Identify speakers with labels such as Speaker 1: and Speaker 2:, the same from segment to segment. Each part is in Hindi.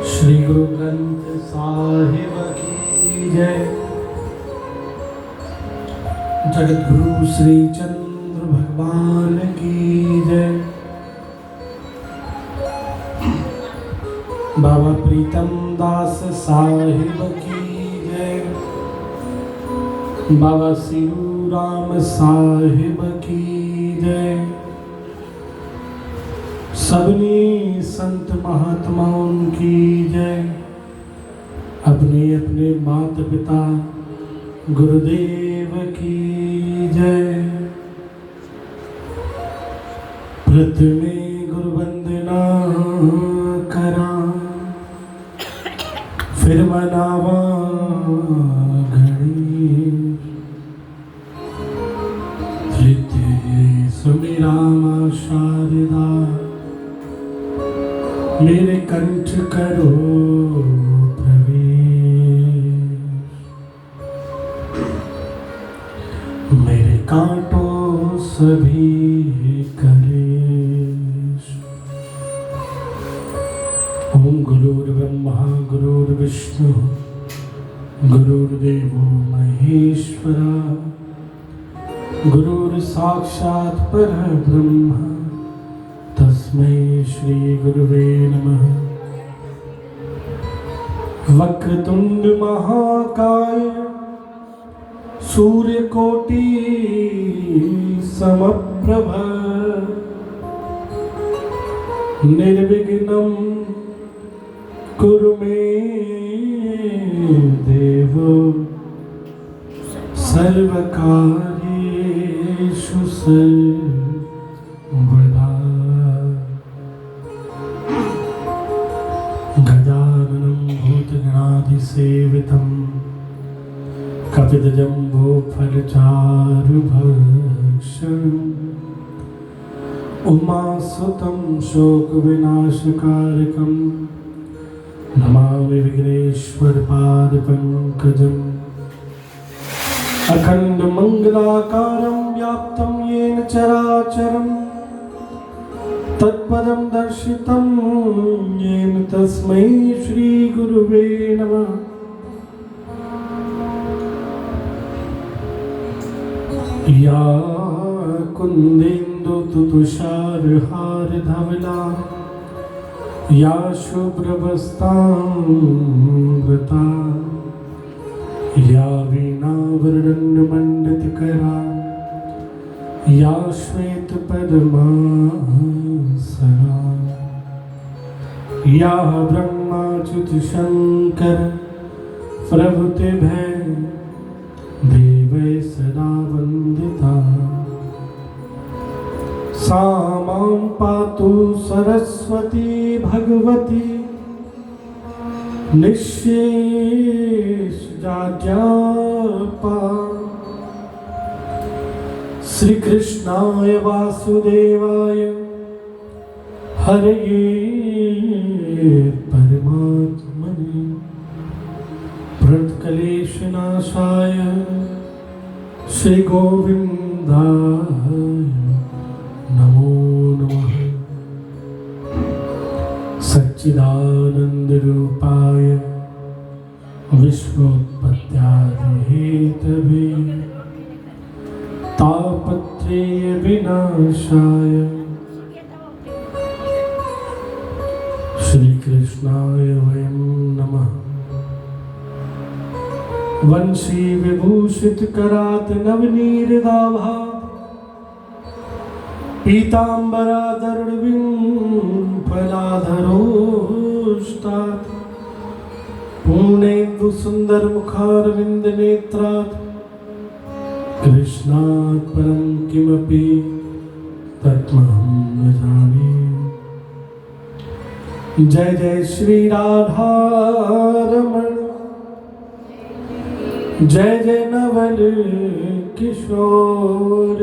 Speaker 1: श्री गुरु ग्रंथ साहिब की जय। जगत गुरु श्री चंद्र भगवान की जय। बाबा प्रीतम दास साहिब की जय। बाबा सिरू राम साहिब की जय। सबनी संत महात्माओं की जय। अपने अपने माता पिता गुरुदेव की जय। प्रथमे गुरु वंदना करा, फिर मनावा घड़ी। तृतीय सुमिरामा शारदा, मेरे कंठ करो प्रवेश। मेरे कांटो सभी कलेश। ओम गुरुर्ब्रह्मा गुरुर्विष्णु गुरुर्देवो महेश्वरा, गुरुर् साक्षात् परब्रह्म तस्मै श्री गुरुवे नमः। वक्रतुंड महाकाय, सूर्यकोटि समप्रभ, निर्विघ्नं कुरु मे देव, सर्वकार्येषु सर्वदा। गजाननं भूतगणाधिसेवितं, कपितजम्बोफलचारुभक्षणं, उमासुतं शोकविनाशकारकं, नमामि विघ्नेश्वरपादपङ्कजम्। अखण्डमङ्गलाकारं व्याप्तं येन चराचरं, तत्पदं दर्शितं येन तस्मै श्री गुरुवे नमः। या कुन्देन्दु तुषारहारधवला, या शुभ्रवस्त्रामृता, या वीणावरदण्डमण्डितकरा, या श्वेतपद्मासना, या ब्रह्माच्युत शंकर प्रभृतिभै देवै सदा वन्दिता। सा मां पातु सरस्वती भगवती, निःशेषजाड्यापा। श्री कृष्णाय वासुदेवाय, हरये परमात्मने, प्रणतक्लेशनाशाय श्री गोविन्दाय नमो नमः। सच्चिदानन्दरूपाय विश्वोत्पत्त्यादिहेतवे, तापत्रय विनाशाय श्री कृष्णाय वयं नमः। वंशी विभूषित करात नवनीरदाभा, पीताम्बराधरुर्विम्फलाधरोष्टात्, पूर्णेन्दु सुन्दर मुखारविन्द नेत्रात्, कृष्णात् परं किमपि तत्त्वहं न जाने। जय जय श्री राधा रमण, जय जय नवल किशोर,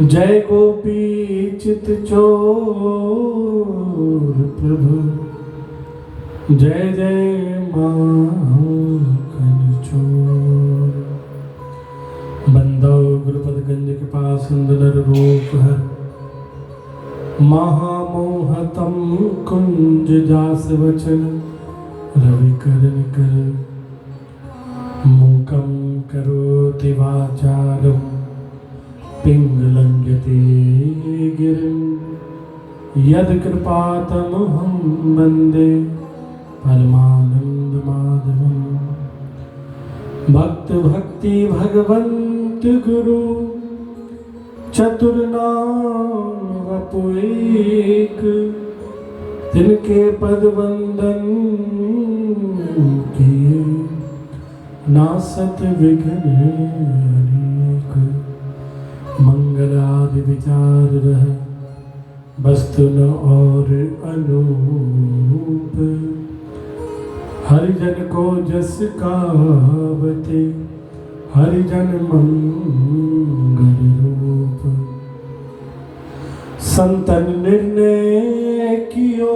Speaker 1: जय गोपी चित चोर प्रभु, जय जय माखन चोर। बंदो गुरुपद गंज के पास सुंदर रूप है, महामोहता मोहम कुंज जास वचन रवि करन कर मूकं करोति वाचालं पिंगलंघ्यते गिरिं यत्कृपातमहं वन्दे परमानंद माधवं। भक्त भक्ति भगवंत गुरु चतुर्नाम वपु एक, तिनके पद वंदन किए नासत विघ्न अनेक। मंगल आदि विचार रह वस्तु न और अनूप, हरिजन को जस गावते हरिजन मंगल रूप। संतन निर्णय कियो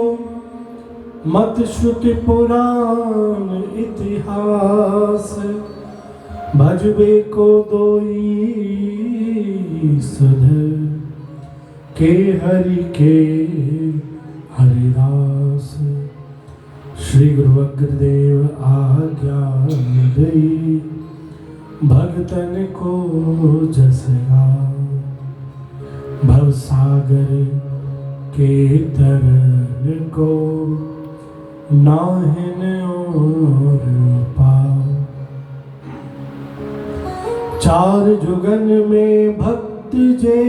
Speaker 1: मत श्रुति पुराण इतिहास, भजबे को दोई सुध के हरि के हरिदास। श्री गुरु अग्रदेव आज्ञा दई, भगतन को जस गाओ। भवसागर के तरन को नाहिन और पाओ। चार जुगन में भक्त जे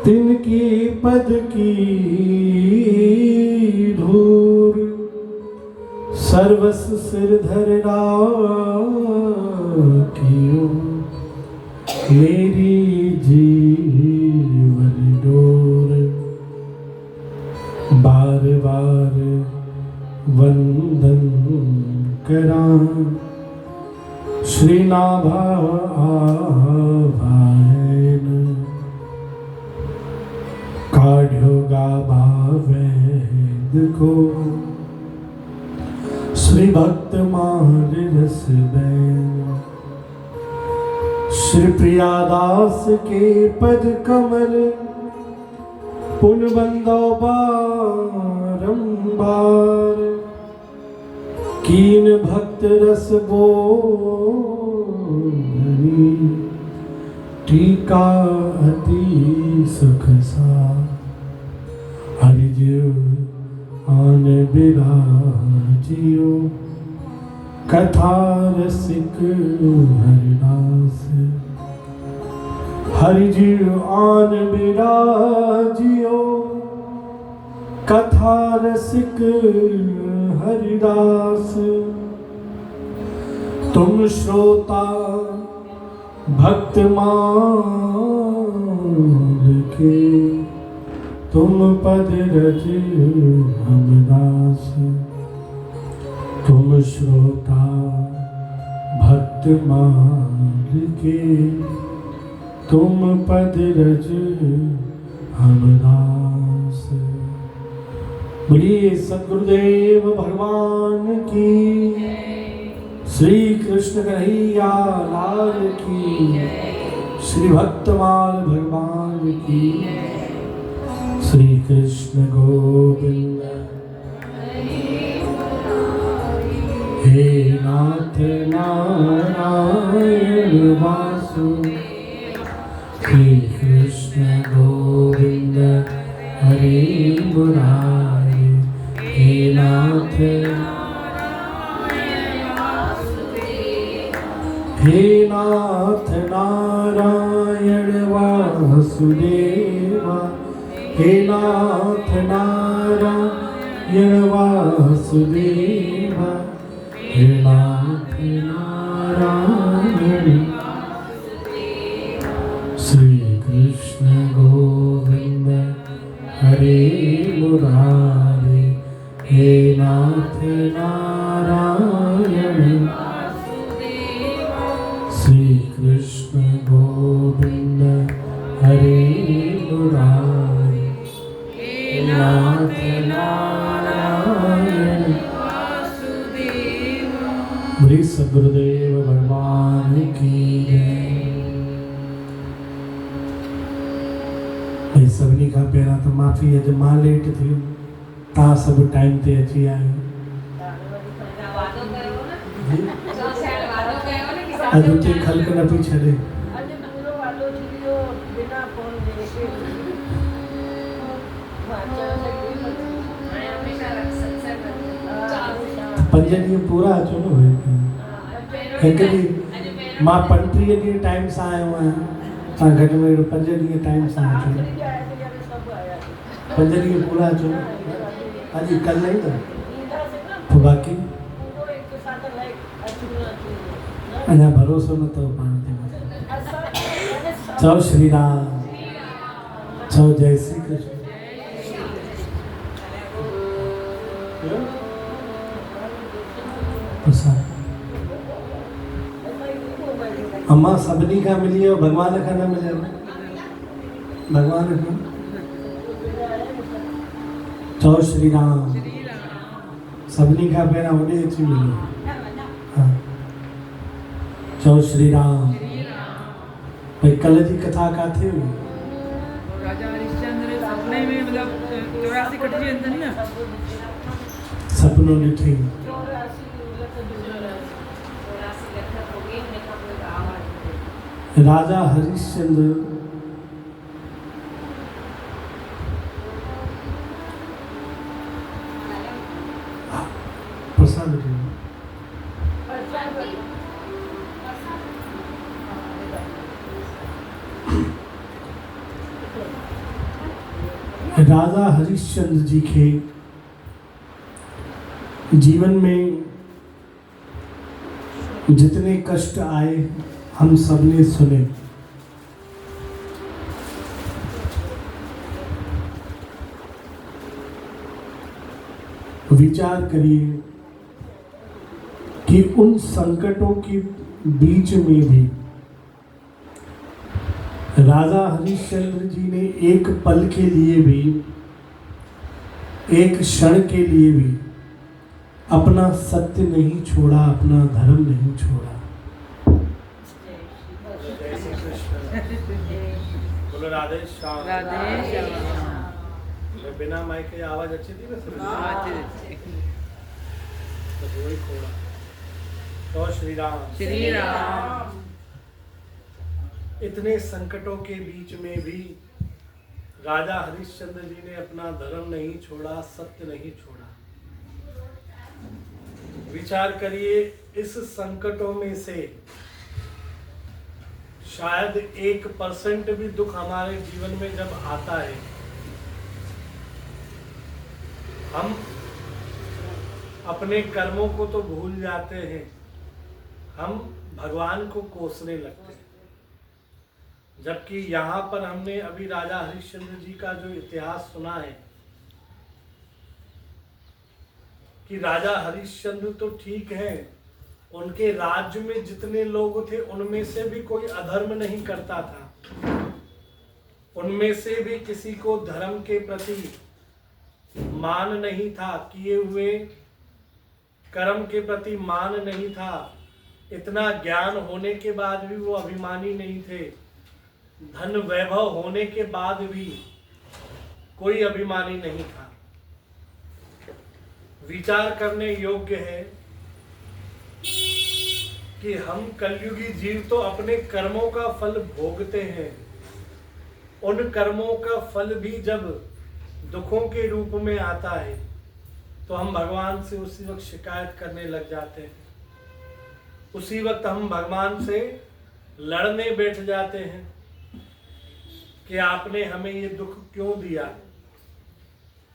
Speaker 1: तिनकी पद की धूर, सर्वस सिर धर राखियो मेरी जीवन डोर। बार बार वंदन करां श्री नाभा आभायन, काढ़्यो गाभा वैद को श्री भक्त मार रस बैन। श्री प्रियादास के पद कमल पुन बंदो बारंबार, कीन भक्त रस बोधनी टीका अति सुख सा। हरिजियो आन बिराजियो कथा रसिक हरिदास। हरिजियो आन बिराजियो कथा रसिक हरिदास। तुम श्रोता भक्त मान के, तुम पद रज हम दास। तुम श्रोता भक्त मान के, तुम पद रज हम दास। बोलिए सद्गुरुदेव भगवान की, श्री कृष्ण कन्हैया लाल की, श्री भक्तमाल भगवान की। श्री कृष्ण गोविंद हे नाथ नारायण वासु। श्री कृष्ण गोविंद हरे मुरारी, हे नाथ हे नाथ नारायण वासुदेवा। हे नाथ नारायण वासुदेवा। हे नाथ नारायण। श्री कृष्ण गोविंद हरे मुरारी, हे नाथ नारायण। श्री कृष्ण गोविंद हरे मुरारी, हे नाथ नारायण। श्री सद्गुरुदेव भगवान की जय। मैं सबनी खां पहिरां त माफ़ी अॼु मां लेट थी वियुमि, तव्हां सभु टाइम ते अची आहियो। अॼु उते ख़ल्क़ न पई छॾे। पंज ॾींहं पूरा अचो न भई। हिकु ॾींहुं मां 35 ॾींहं टाइम सां आयो आहियां, तव्हां घटि में घटि 5 ॾींहं टाइम सां अचो। 5 ॾींहं पूरा अचो न। अॼु कल्ह ई त पोइ बाक़ी अञा भरोसो न अथव पाण ते। चओ श्री राम, चओ जय श्री कृष्ण। अम्मा सभिनी खां मिली वियो, भगवान खां न मिलियो। भगवान खां चओ श्री राम, सभिनी खां पहिरां होॾे अची मिलियो। हाँ चओ श्री राम। भाई कल जी कथा काथे हुई?
Speaker 2: राजा हरिश्चंद्र सपने में मतलब 84 कटजी अंदर ना
Speaker 1: सपनो ॾिठी। राजा हरिश्चंद्र प्रसाद राजा हरिश्चंद्र जी के जीवन में जितने कष्ट आए हम सबने सुने। विचार करिए कि उन संकटों के बीच में भी राजा हरिश्चंद्र जी ने एक पल के लिए भी, एक क्षण के लिए भी अपना सत्य नहीं छोड़ा, अपना धर्म नहीं छोड़ा। बोलो राधे श्याम।
Speaker 2: राधे श्याम।
Speaker 1: बिना माइक के आवाज अच्छी थी वैसे? तो वही खोड़ा। तो श्री राम।
Speaker 2: श्री राम।
Speaker 1: इतने संकटों के बीच में भी राजा हरिश्चंद्र जी ने अपना धर्म नहीं छोड़ा, सत्य नहीं छोड़ा। विचार करिए, इस संकटों में से शायद 1% भी दुख हमारे जीवन में जब आता है, हम अपने कर्मों को तो भूल जाते हैं, हम भगवान को कोसने लगते हैं। जबकि यहाँ पर हमने अभी राजा हरिश्चंद्र जी का जो इतिहास सुना है कि राजा हरिश्चंद्र तो ठीक है, उनके राज्य में जितने लोग थे उनमें से भी कोई अधर्म नहीं करता था, उनमें से भी किसी को धर्म के प्रति मान नहीं था, किए हुए कर्म के प्रति मान नहीं था। इतना ज्ञान होने के बाद भी वो अभिमानी नहीं थे, धन वैभव होने के बाद भी कोई अभिमानी नहीं था। विचार करने योग्य है कि हम कलयुगी जीव तो अपने कर्मों का फल भोगते हैं। उन कर्मों का फल भी जब दुखों के रूप में आता है तो हम भगवान से उसी वक्त शिकायत करने लग जाते हैं, उसी वक्त हम भगवान से लड़ने बैठ जाते हैं कि आपने हमें ये दुख क्यों दिया।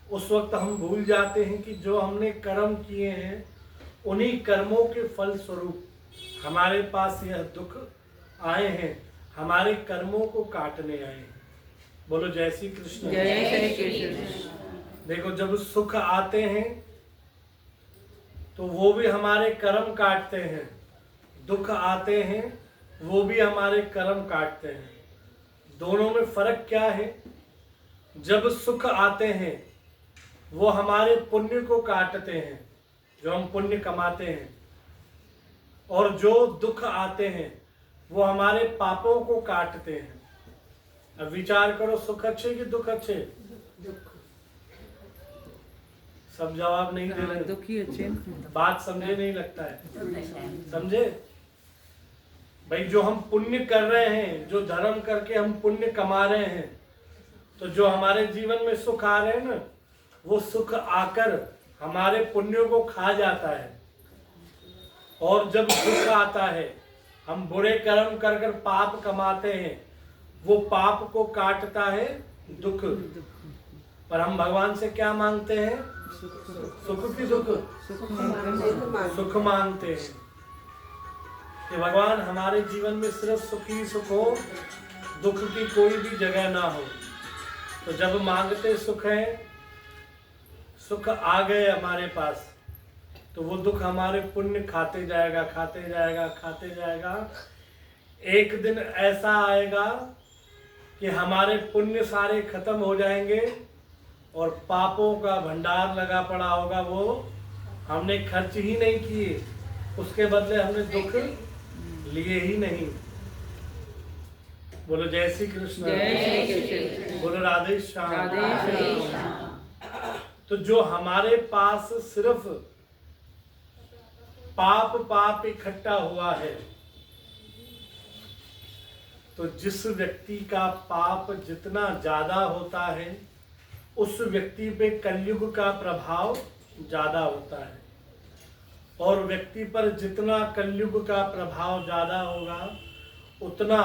Speaker 1: उस वक्त हम भूल जाते हैं कि जो हमने कर्म किए हैं उन्हीं कर्मों के फल स्वरूप हमारे पास यह दुख आए हैं, हमारे कर्मों को काटने आए हैं। बोलो जय श्री कृष्ण।
Speaker 2: जय श्री कृष्ण।
Speaker 1: देखो, जब सुख आते हैं तो वो भी हमारे कर्म काटते हैं, दुख आते हैं वो भी हमारे कर्म काटते हैं। दोनों में फर्क क्या है? जब सुख आते हैं वो हमारे पुण्य को काटते हैं, जो हम पुण्य कमाते हैं, और जो दुख आते हैं वो हमारे पापों को काटते हैं। अब विचार करो, सुख अच्छे कि दुख अच्छे? सब जवाब नहीं दे रहे।
Speaker 2: दुखी अच्छे।
Speaker 1: बात समझे नहीं लगता है, समझे भाई? जो हम पुण्य कर रहे हैं, जो धर्म करके हम पुण्य कमा रहे हैं, तो जो हमारे जीवन में सुख आ रहे हैं ना, वो सुख आकर हमारे पुण्यों को खा जाता है। और जब दुख आता है, हम बुरे कर्म कर कर पाप कमाते हैं, वो पाप को काटता है दुख। पर हम भगवान से क्या मांगते हैं? सुख की दुख? सुख मांगते हैं कि भगवान हमारे जीवन में सिर्फ सुख ही सुख हो, दुख की कोई भी जगह ना हो। तो जब मांगते सुख है, सुख आ गए हमारे पास, तो वो दुख हमारे पुण्य खाते जाएगा, खाते जाएगा, खाते जाएगा। एक दिन ऐसा आएगा कि हमारे पुण्य सारे खत्म हो जाएंगे और पापों का भंडार लगा पड़ा होगा, वो हमने खर्च ही नहीं किए, उसके बदले हमने दुख लिए ही नहीं। बोलो जय श्री कृष्ण, बोलो राधे श्याम। तो जो हमारे पास सिर्फ पाप पाप इकट्ठा हुआ है, तो जिस व्यक्ति का पाप जितना ज्यादा होता है, उस व्यक्ति पे कलयुग का प्रभाव ज्यादा होता है। और व्यक्ति पर जितना कलयुग का प्रभाव ज्यादा होगा, उतना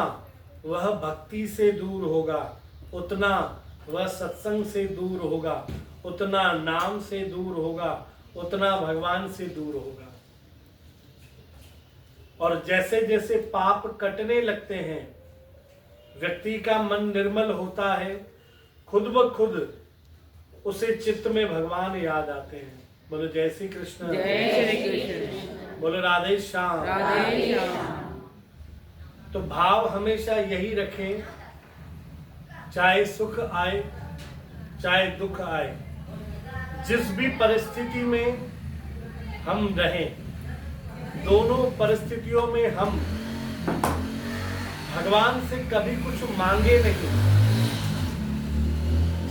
Speaker 1: वह भक्ति से दूर होगा, उतना वह सत्संग से दूर होगा, उतना नाम से दूर होगा, उतना भगवान से दूर होगा। और जैसे जैसे पाप कटने लगते हैं, व्यक्ति का मन निर्मल होता है, खुद ब खुद उसे चित्त में भगवान याद आते हैं। बोलो जय श्री कृष्ण,
Speaker 2: जय श्री कृष्ण,
Speaker 1: बोलो राधे श्याम।
Speaker 2: राधे श्याम।
Speaker 1: तो भाव हमेशा यही रखें, चाहे सुख आए चाहे दुख आए, जिस भी परिस्थिति में हम रहें, दोनों परिस्थितियों में हम भगवान से कभी कुछ मांगे नहीं।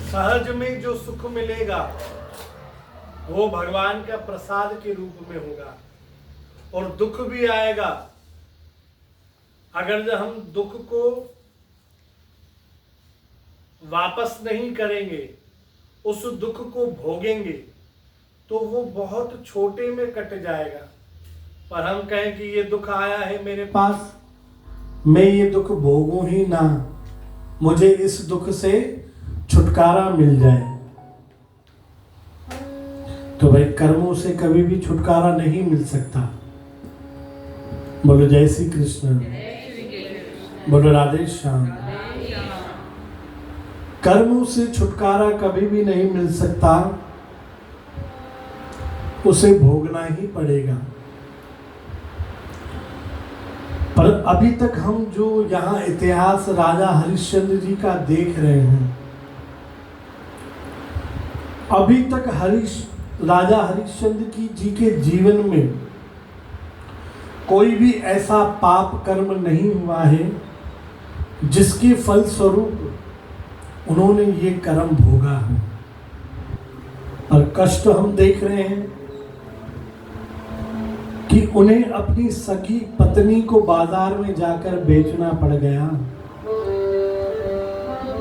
Speaker 1: सहज में जो सुख मिलेगा वो भगवान का प्रसाद के रूप में होगा। और दुख भी आएगा, अगर हम दुख को वापस नहीं करेंगे, उस दुख को भोगेंगे, तो वो बहुत छोटे में कट जाएगा। पर हम कहें कि ये दुख आया है मेरे पास, मैं ये दुख भोगूं ही ना, मुझे इस दुख से छुटकारा मिल जाए, तो भाई कर्मों से कभी भी छुटकारा नहीं मिल सकता। बोलो जय श्री कृष्ण, बोलो राधे श्याम। कर्मों से छुटकारा कभी भी नहीं मिल सकता, उसे भोगना ही पड़ेगा। पर अभी तक हम जो यहाँ इतिहास राजा हरिश्चंद्र जी का देख रहे हैं, अभी तक राजा हरिश्चंद्र जी के जीवन में कोई भी ऐसा पाप कर्म नहीं हुआ है जिसके फल स्वरूप उन्होंने ये कर्म भोगा है। और कष्ट हम देख रहे हैं कि उन्हें अपनी सगी पत्नी को बाजार में जाकर बेचना पड़ गया,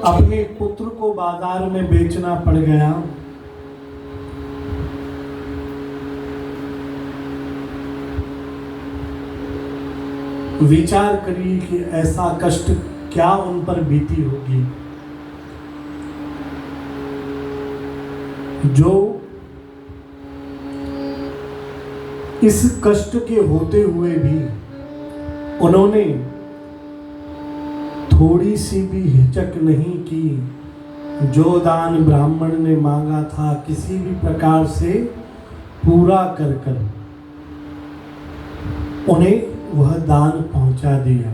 Speaker 1: अपने पुत्र को बाजार में बेचना पड़ गया। विचार करिए कि ऐसा कष्ट क्या उन पर बीती होगी, जो इस कष्ट के होते हुए भी उन्होंने थोड़ी सी भी हिचक नहीं की। जो दान ब्राह्मण ने मांगा था, किसी भी प्रकार से पूरा कर कर उन्हें वह दान पहुंचा दिया।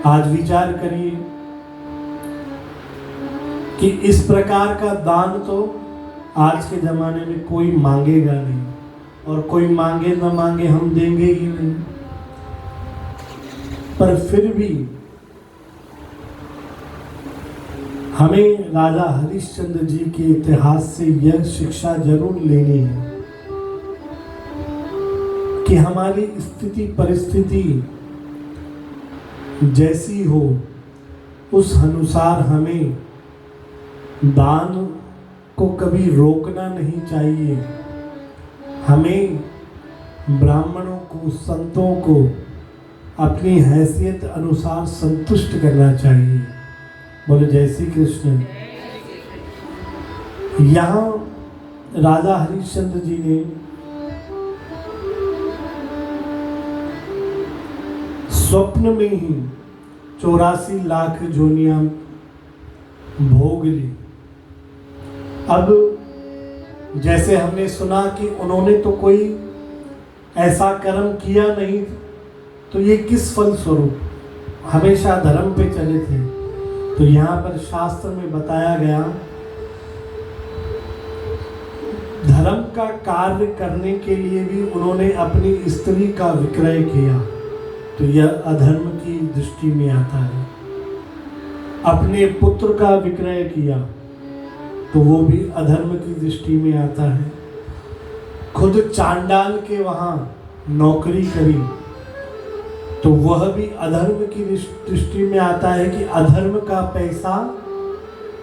Speaker 1: आज विचार करिए कि इस प्रकार का दान तो आज के जमाने में कोई मांगेगा नहीं, और कोई मांगे न मांगे हम देंगे ही नहीं। पर फिर भी हमें राजा हरिश्चंद्र जी के इतिहास से यह शिक्षा जरूर लेनी है कि हमारी स्थिति परिस्थिति जैसी हो उस अनुसार हमें दान को कभी रोकना नहीं चाहिए। हमें ब्राह्मणों को, संतों को अपनी हैसियत अनुसार संतुष्ट करना चाहिए। बोले जय श्री कृष्ण। यहाँ राजा हरिश्चंद्र जी ने स्वप्न में ही 84 लाख जोनियां भोग ली। अब जैसे हमने सुना कि उन्होंने तो कोई ऐसा कर्म किया नहीं, तो ये किस फल स्वरूप, हमेशा धर्म पे चले थे। तो यहाँ पर शास्त्र में बताया गया, धर्म का कार्य करने के लिए भी उन्होंने अपनी स्त्री का विक्रय किया, तो यह अधर्म की दृष्टि में आता है। अपने पुत्र का विक्रय किया तो वो भी अधर्म की दृष्टि में आता है। खुद चांडाल के वहाँ नौकरी करी तो वह भी अधर्म की दृष्टि में आता है कि अधर्म का पैसा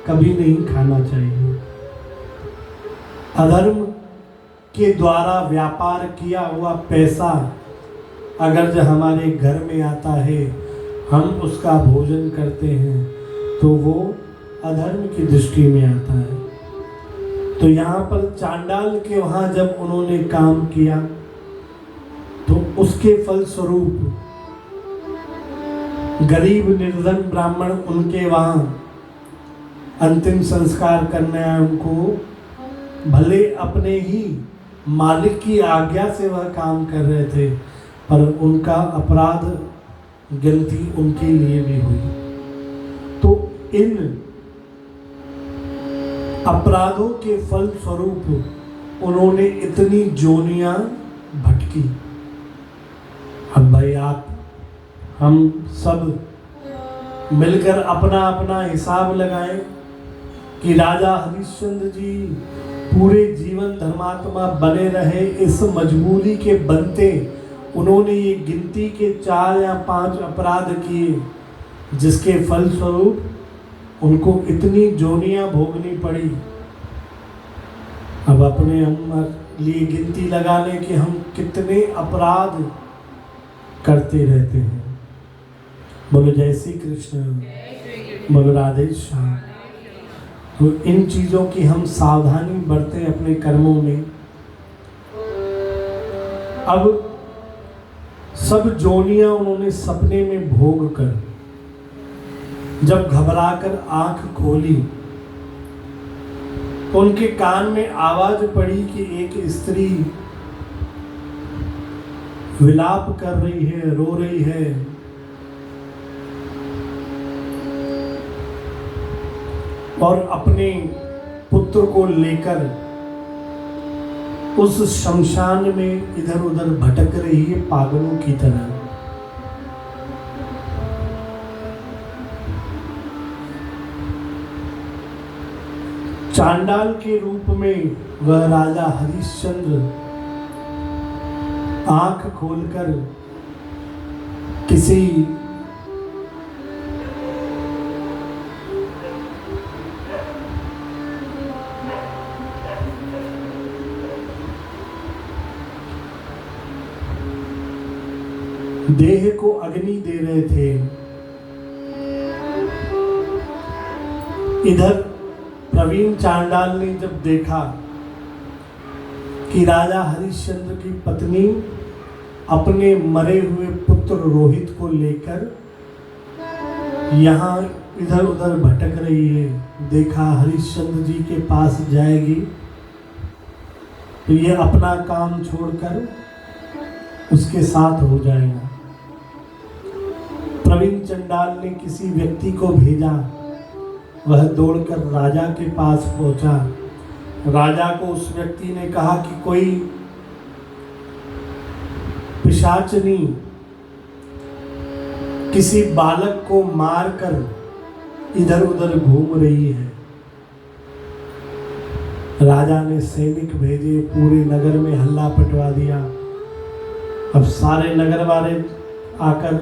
Speaker 1: कभी नहीं खाना चाहिए। अधर्म के द्वारा व्यापार किया हुआ पैसा अगर जो हमारे घर में आता है, हम उसका भोजन करते हैं, तो वो अधर्म की दृष्टि में आता है। तो यहाँ पर चांडाल के वहाँ जब उन्होंने काम किया तो उसके फलस्वरूप गरीब निर्धन ब्राह्मण उनके वहाँ अंतिम संस्कार करने आए, उनको भले अपने ही मालिक की आज्ञा से वह काम कर रहे थे, पर उनका अपराध गलती उनके लिए भी हुई। तो इन अपराधों के फल स्वरूप उन्होंने इतनी जोनियां भटकी। अब भाई आप हम सब मिलकर अपना अपना हिसाब लगाएं कि राजा हरिश्चंद्र जी पूरे जीवन धर्मात्मा बने रहे, इस मजबूरी के बनते उन्होंने ये गिनती के 4 या 5 अपराध किए, जिसके फल स्वरूप उनको इतनी जोनियां भोगनी पड़ी। अब अपने हम लिए गिनती लगा लें कि हम कितने अपराध करते रहते हैं। बोलो जय श्री कृष्ण, बोलो राधे श्याम। तो इन चीज़ों की हम सावधानी बरतें अपने कर्मों में। अब सब जोनियां उन्होंने सपने में भोग कर जब घबराकर आंख खोली तो उनके कान में आवाज पड़ी कि एक स्त्री विलाप कर रही है, रो रही है। और अपने पुत्र को लेकर उस शमशान में इधर उधर भटक रही है पागलों की तरह। चांडाल के रूप में वह राजा हरिश्चंद्र आंख खोलकर किसी देह को अग्नि दे रहे थे। इधर प्रवीण चांडाल ने जब देखा कि राजा हरिश्चंद्र की पत्नी अपने मरे हुए पुत्र रोहित को लेकर यहाँ इधर उधर भटक रही है, देखा हरिश्चंद्र जी के पास जाएगी तो ये अपना काम छोड़कर उसके साथ हो जाएगा। प्रवीण चंडाल ने किसी व्यक्ति को भेजा, वह दौड़कर राजा के पास पहुंचा। राजा को उस व्यक्ति ने कहा कि कोई पिशाचनी किसी बालक को मारकर इधर उधर घूम रही है। राजा ने सैनिक भेजे, पूरे नगर में हल्ला पटवा दिया। अब सारे नगर वाले आकर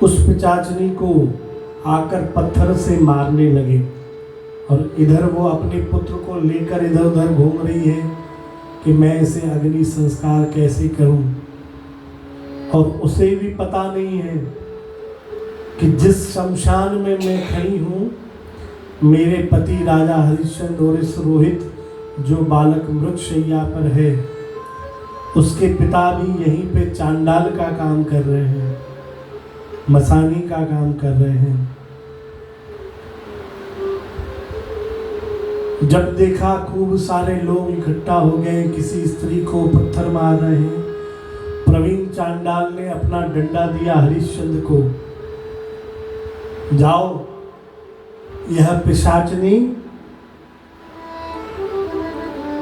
Speaker 1: उस पिशाचिनी को आकर पत्थर से मारने लगे, और इधर वो अपने पुत्र को लेकर इधर उधर घूम रही है कि मैं इसे अग्नि संस्कार कैसे करूं। और उसे भी पता नहीं है कि जिस शमशान में मैं खड़ी हूं, मेरे पति राजा हरिश्चंद्र और इस रोहित जो बालक मृतशैया पर है, उसके पिता भी यहीं पे चांडाल का काम कर रहे हैं, मसानी का काम कर रहे हैं। जब देखा खूब सारे लोग इकट्ठा हो गए, किसी स्त्री को पत्थर मार रहे हैं। प्रवीण चांडाल ने अपना डंडा दिया हरिश्चंद्र को, जाओ यह पिशाचनी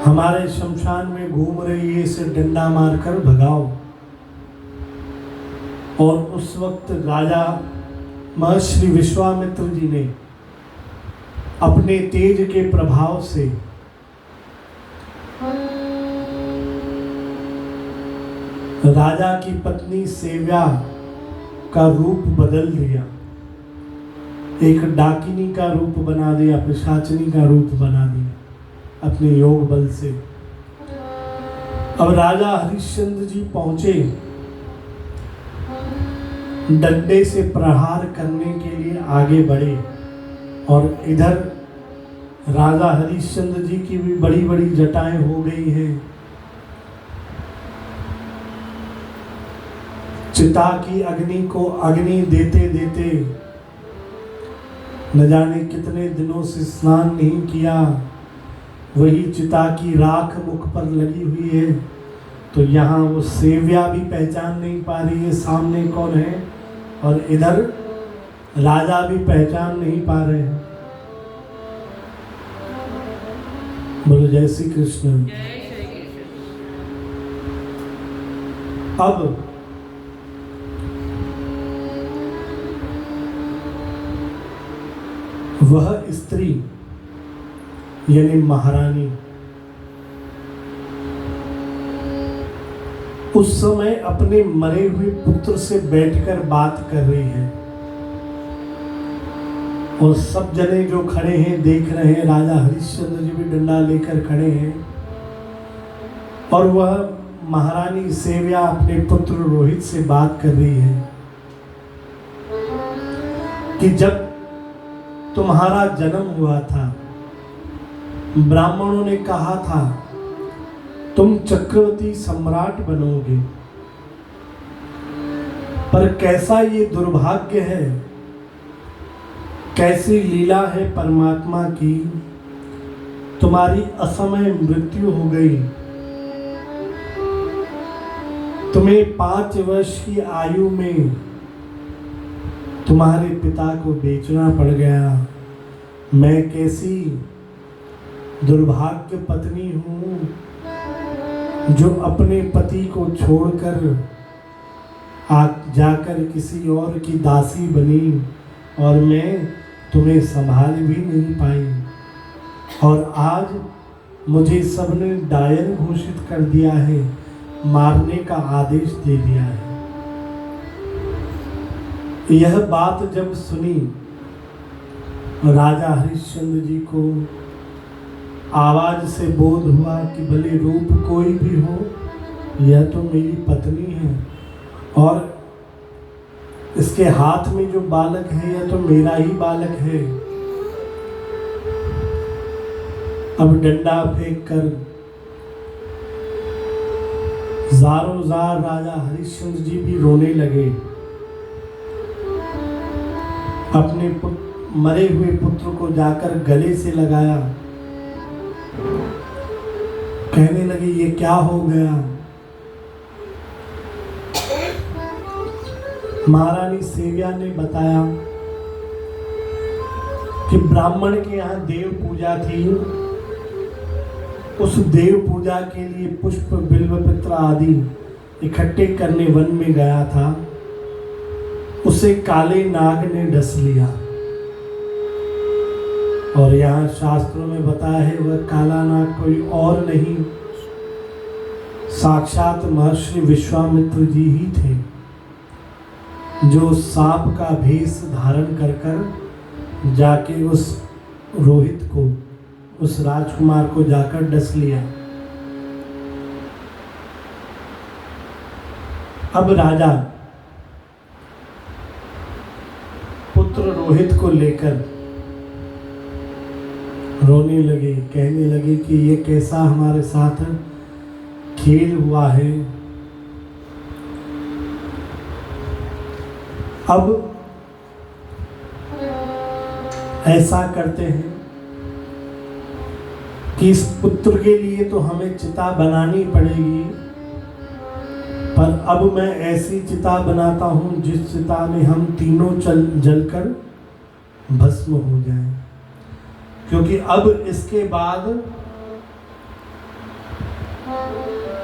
Speaker 1: हमारे शमशान में घूम रही है, इसे डंडा मारकर भगाओ। और उस वक्त राजा महर्षि विश्वामित्र जी ने अपने तेज के प्रभाव से राजा की पत्नी सेव्या का रूप बदल दिया, एक डाकिनी का रूप बना दिया, पिशाचिनी का रूप बना दिया अपने योग बल से। अब राजा हरिश्चंद्र जी पहुंचे, डंडे से प्रहार करने के लिए आगे बढ़े, और इधर राजा हरिश्चंद्र जी की भी बड़ी बड़ी जटाएं हो गई हैं। चिता की अग्नि को अग्नि देते देते न जाने कितने दिनों से स्नान नहीं किया, वही चिता की राख मुख पर लगी हुई है। तो यहाँ वो सेव्या भी पहचान नहीं पा रही है सामने कौन है, और इधर राजा भी पहचान नहीं पा रहे हैं। बोलो जय श्री कृष्ण। अब वह स्त्री यानी महारानी उस समय अपने मरे हुए पुत्र से बैठकर बात कर रही है, और सब जने जो खड़े हैं देख रहे हैं। राजा हरिश्चंद्र जी भी डंडा लेकर खड़े हैं, और वह महारानी सेव्या अपने पुत्र रोहित से बात कर रही है कि जब तुम्हारा जन्म हुआ था, ब्राह्मणों ने कहा था तुम चक्रवर्ती सम्राट बनोगे, पर कैसा ये दुर्भाग्य है, कैसी लीला है परमात्मा की, तुम्हारी असमय मृत्यु हो गई। तुम्हें 5 वर्ष की आयु में तुम्हारे पिता को बेचना पड़ गया। मैं कैसी दुर्भाग्य पत्नी हूँ जो अपने पति को छोड़कर जाकर किसी और की दासी बनी, और मैं तुम्हें संभाल भी नहीं पाई, और आज मुझे सबने डायन घोषित कर दिया है, मारने का आदेश दे दिया है। यह बात जब सुनी, राजा हरिश्चंद्र जी को आवाज से बोध हुआ कि भले रूप कोई भी हो, यह तो मेरी पत्नी है, और इसके हाथ में जो बालक है यह तो मेरा ही बालक है। अब डंडा फेंक कर ज़ारों ज़ार राजा हरिश्चंद्र जी भी रोने लगे। अपने मरे हुए पुत्र को जाकर गले से लगाया, कहने लगे ये क्या हो गया। महारानी सेव्या ने बताया कि ब्राह्मण के यहाँ देव पूजा थी, उस देव पूजा के लिए पुष्प बिल्व पत्र आदि इकट्ठे करने वन में गया था, उसे काले नाग ने डस लिया। और यहाँ शास्त्रों में बताया है वह काला नाग कोई और नहीं, साक्षात महर्षि विश्वामित्र जी ही थे, जो सांप का भेष धारण कर कर जाके उस रोहित को, उस राजकुमार को जाकर डस लिया। अब राजा पुत्र रोहित को लेकर रोने लगे, कहने लगे कि ये कैसा हमारे साथ खेल हुआ है। अब ऐसा करते हैं कि इस पुत्र के लिए तो हमें चिता बनानी पड़ेगी, पर अब मैं ऐसी चिता बनाता हूं जिस चिता में हम तीनों जलकर भस्म हो जाएं, क्योंकि अब इसके बाद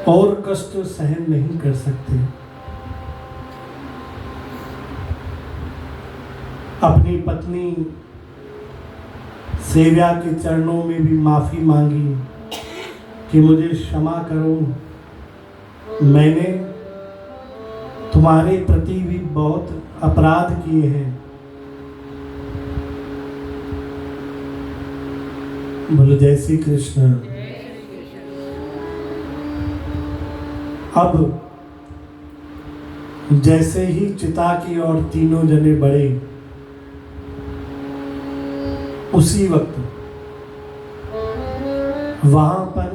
Speaker 1: और कष्ट सहन नहीं कर सकते। अपनी पत्नी सेव्या के चरणों में भी माफी मांगी कि मुझे क्षमा करो, मैंने तुम्हारे प्रति भी बहुत अपराध किए हैं। बोलो जय श्री कृष्ण। अब जैसे ही चिता की ओर तीनों जने बढ़े, उसी वक्त वहां पर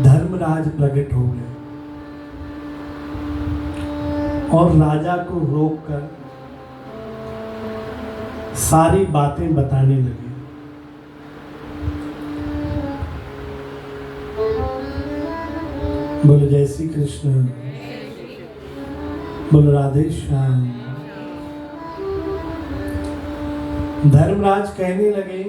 Speaker 1: धर्मराज प्रकट हो गए और राजा को रोककर सारी बातें बताने लगे। बोलो जय श्री कृष्ण, बोलो राधे श्याम। धर्मराज कहने लगे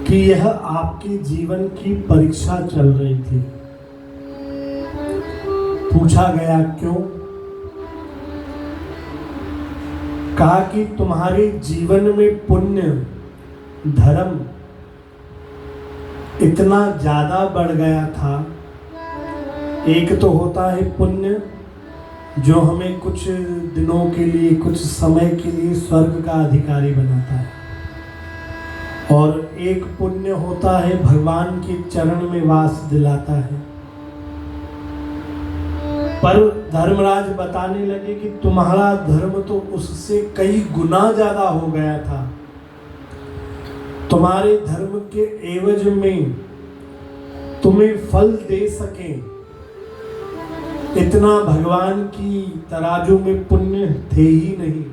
Speaker 1: कि यह आपके जीवन की परीक्षा चल रही थी। पूछा गया क्यों? कहा कि तुम्हारे जीवन में पुण्य धर्म इतना ज्यादा बढ़ गया था। एक तो होता है पुण्य जो हमें कुछ दिनों के लिए, कुछ समय के लिए स्वर्ग का अधिकारी बनाता है, और एक पुण्य होता है भगवान के चरण में वास दिलाता है। पर धर्मराज बताने लगे कि तुम्हारा धर्म तो उससे कई गुना ज्यादा हो गया था। तुम्हारे धर्म के एवज में तुम्हें फल दे सके इतना भगवान की तराजू में पुण्य थे ही नहीं।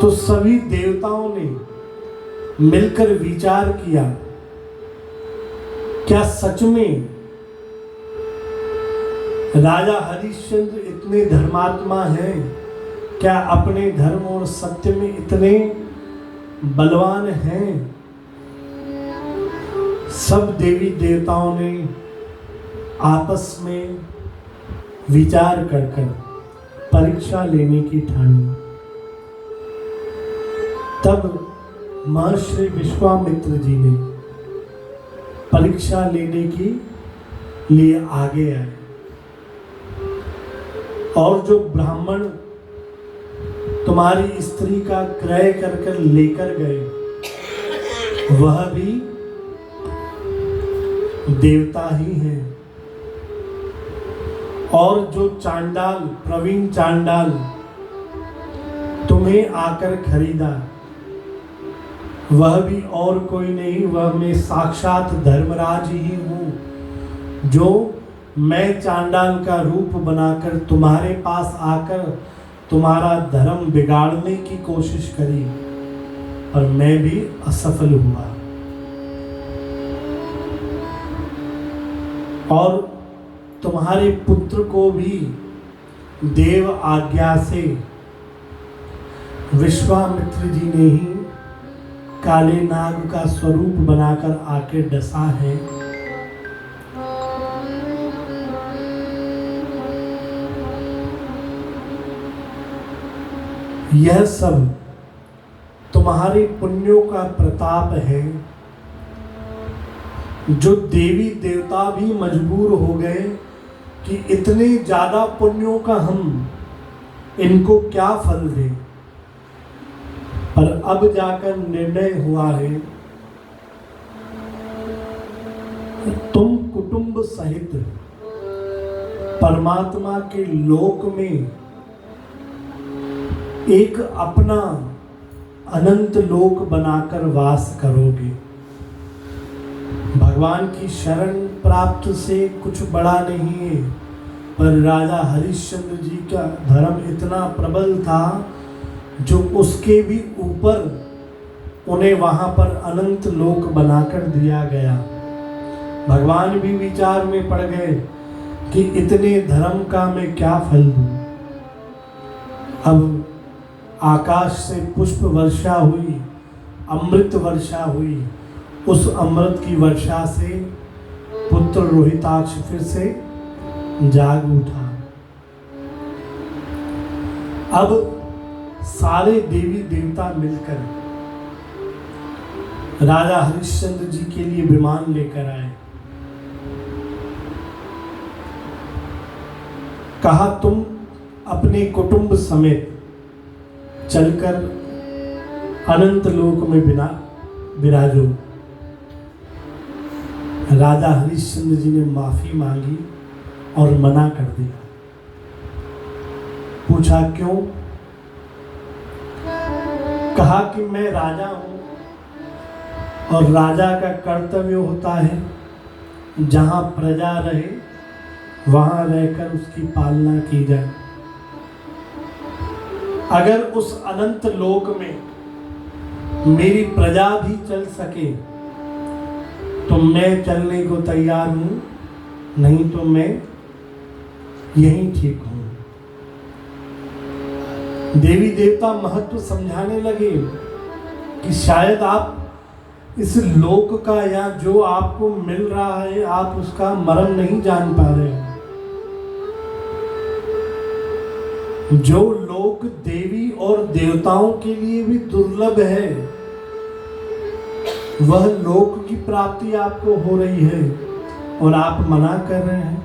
Speaker 1: तो सभी देवताओं ने मिलकर विचार किया, क्या सच में राजा हरिश्चंद्र इतने धर्मात्मा हैं? क्या अपने धर्म और सत्य में इतने बलवान हैं? सब देवी देवताओं ने आपस में विचार कर परीक्षा लेने की ठानी। तब महर्षि विश्वामित्र जी ने परीक्षा लेने के लिए आगे आए, और जो ब्राह्मण तुम्हारी स्त्री का क्रय कर लेकर गए वह भी देवता ही हैं, और जो चांडाल, प्रवीण चांडाल तुम्हें आकर खरीदा वह भी और कोई नहीं, वह मैं साक्षात धर्मराज ही हूँ, जो मैं चांडाल का रूप बनाकर तुम्हारे पास आकर तुम्हारा धर्म बिगाड़ने की कोशिश करी, पर मैं भी असफल हुआ। और तुम्हारे पुत्र को भी देव आज्ञा से विश्वामित्र जी ने ही काले नाग का स्वरूप बनाकर आके डसा है। यह सब तुम्हारे पुण्यों का प्रताप है, जो देवी देवता भी मजबूर हो गए कि इतने ज्यादा पुण्यों का हम इनको क्या फल दें। पर अब जाकर निर्णय हुआ है, तुम कुटुंब सहित परमात्मा के लोक में एक अपना अनंत लोक बनाकर वास करोगे। भगवान की शरण प्राप्त से कुछ बड़ा नहीं है, पर राजा हरिश्चंद्र जी का धर्म इतना प्रबल था जो उसके भी ऊपर उन्हें वहां पर अनंत लोक बनाकर दिया गया। भगवान भी विचार में पड़ गए कि इतने धर्म का मैं क्या फल दूं। अब आकाश से पुष्प वर्षा हुई, अमृत वर्षा हुई। उस अमृत की वर्षा से पुत्र रोहिताक्ष फिर से जाग उठा। अब सारे देवी देवता मिलकर राजा हरिश्चंद्र जी के लिए विमान लेकर आए। कहा, तुम अपने कुटुंब समेत चलकर अनंत लोक में विराजो। राजा हरिश्चंद्र जी ने माफी मांगी और मना कर दिया। पूछा क्यों? कहा कि मैं राजा हूं और राजा का कर्तव्य होता है जहां प्रजा रहे वहां रहकर उसकी पालना की जाए। अगर उस अनंत लोक में मेरी प्रजा भी चल सके तो मैं चलने को तैयार हूं, नहीं तो मैं यहीं ठीक हूं। देवी देवता महत्व समझाने लगे कि शायद आप इस लोक का या जो आपको मिल रहा है आप उसका मर्म नहीं जान पा रहे हैं। जो लोक देवी और देवताओं के लिए भी दुर्लभ है, वह लोक की प्राप्ति आपको हो रही है और आप मना कर रहे हैं।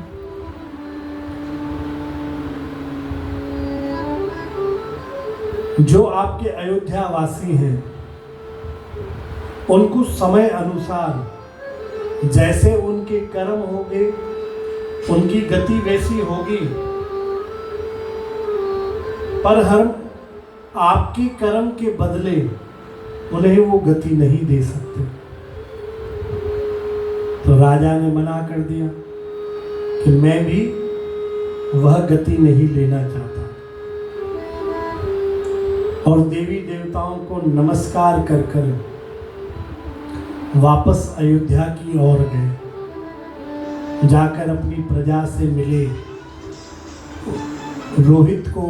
Speaker 1: जो आपके अयोध्या वासी हैं उनको समय अनुसार जैसे उनके कर्म होंगे उनकी गति वैसी होगी, पर हम आपके कर्म के बदले उन्हें वो गति नहीं दे सकते। तो राजा ने मना कर दिया कि मैं भी वह गति नहीं लेना चाहता और देवी देवताओं को नमस्कार कर कर वापस अयोध्या की ओर गए। जाकर अपनी प्रजा से मिले, रोहित को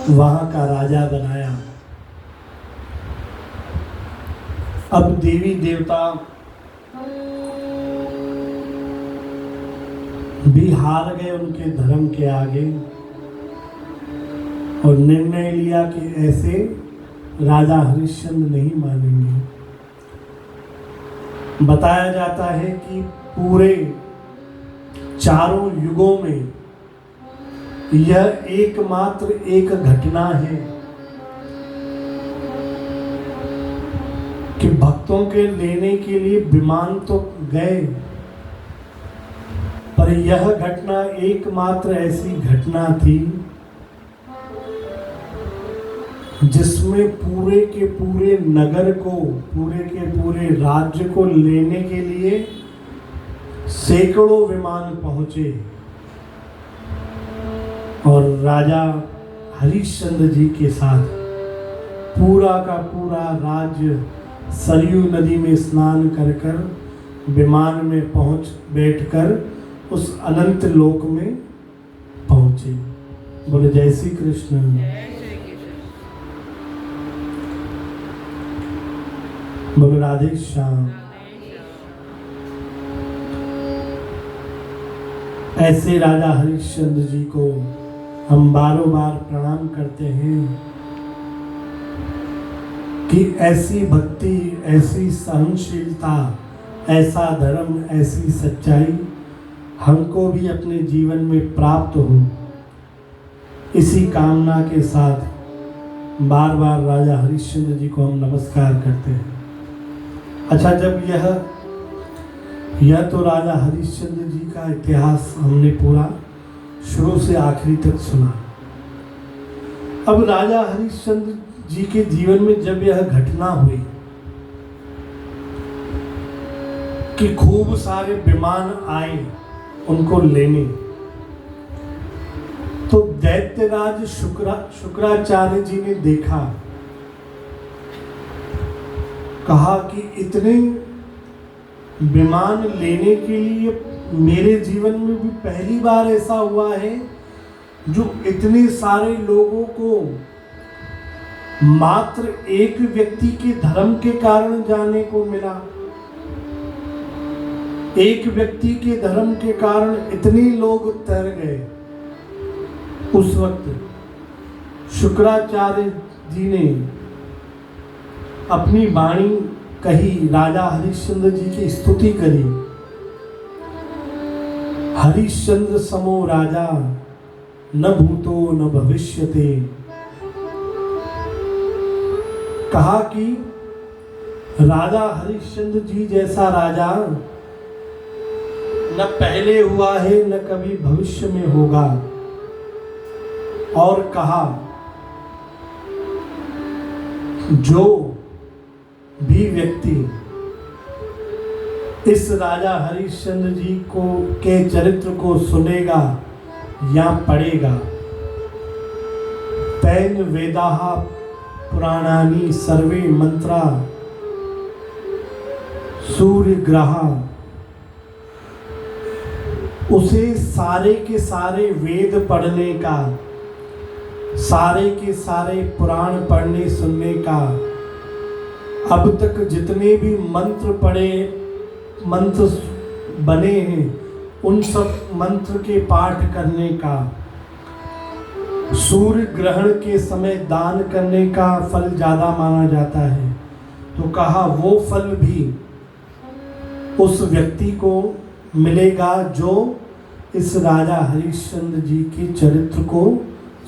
Speaker 1: वहां का राजा बनाया। अब देवी देवता भी हार गए उनके धर्म के आगे और निर्णय लिया कि ऐसे राजा हरिश्चंद्र नहीं मानेंगे। बताया जाता है कि पूरे चारों युगों में यह एकमात्र एक घटना है कि भक्तों के लेने के लिए विमान तो गए, पर यह घटना एकमात्र ऐसी घटना थी जिसमें पूरे के पूरे नगर को, पूरे के पूरे राज्य को लेने के लिए सैकड़ों विमान पहुंचे और राजा हरिश्चंद्र जी के साथ पूरा का पूरा राज्य सरयू नदी में स्नान कर कर विमान में बैठकर उस अनंत लोक में पहुंचे। बोले जय श्री कृष्ण। बोले राधे श्याम। ऐसे राजा हरिश्चंद्र जी को हम बारों बार प्रणाम करते हैं कि ऐसी भक्ति, ऐसी सहनशीलता, ऐसा धर्म, ऐसी सच्चाई हमको भी अपने जीवन में प्राप्त हो। इसी कामना के साथ बार बार राजा हरिश्चंद्र जी को हम नमस्कार करते हैं। अच्छा, जब यह तो राजा हरिश्चंद्र जी का इतिहास हमने पूरा शुरू से आखिरी तक सुना। अब राजा हरिश्चंद्र जी के जीवन में जब यह घटना हुई कि खूब सारे विमान आए उनको लेने, तो दैत्यराज शुक्राचार्य जी ने देखा, कहा कि इतने विमान लेने के लिए मेरे जीवन में भी पहली बार ऐसा हुआ है जो इतने सारे लोगों को मात्र एक व्यक्ति के धर्म के कारण जाने को मिला। एक व्यक्ति के धर्म के कारण इतने लोग तर गए। उस वक्त शुक्राचार्य जी ने अपनी वाणी कही, राजा हरिश्चंद्र जी की स्तुति करी। हरिश्चंद्र समो राजा न भूतो न भविष्यते। कहा कि राजा हरिश्चंद्र जी जैसा राजा न पहले हुआ है न कभी भविष्य में होगा। और कहा, जो भी व्यक्ति इस राजा हरिश्चंद्र जी के चरित्र को सुनेगा या पढ़ेगा, तैन वेदाः पुराणानि सर्वे मंत्रा सूर्य ग्रह, उसे सारे के सारे वेद पढ़ने का, सारे के सारे पुराण पढ़ने सुनने का, अब तक जितने भी मंत्र पढ़े, मंत्र बने हैं, उन सब मंत्र के पाठ करने का, सूर्य ग्रहण के समय दान करने का फल ज़्यादा माना जाता है। तो कहा वो फल भी उस व्यक्ति को मिलेगा जो इस राजा हरिश्चंद्र जी के चरित्र को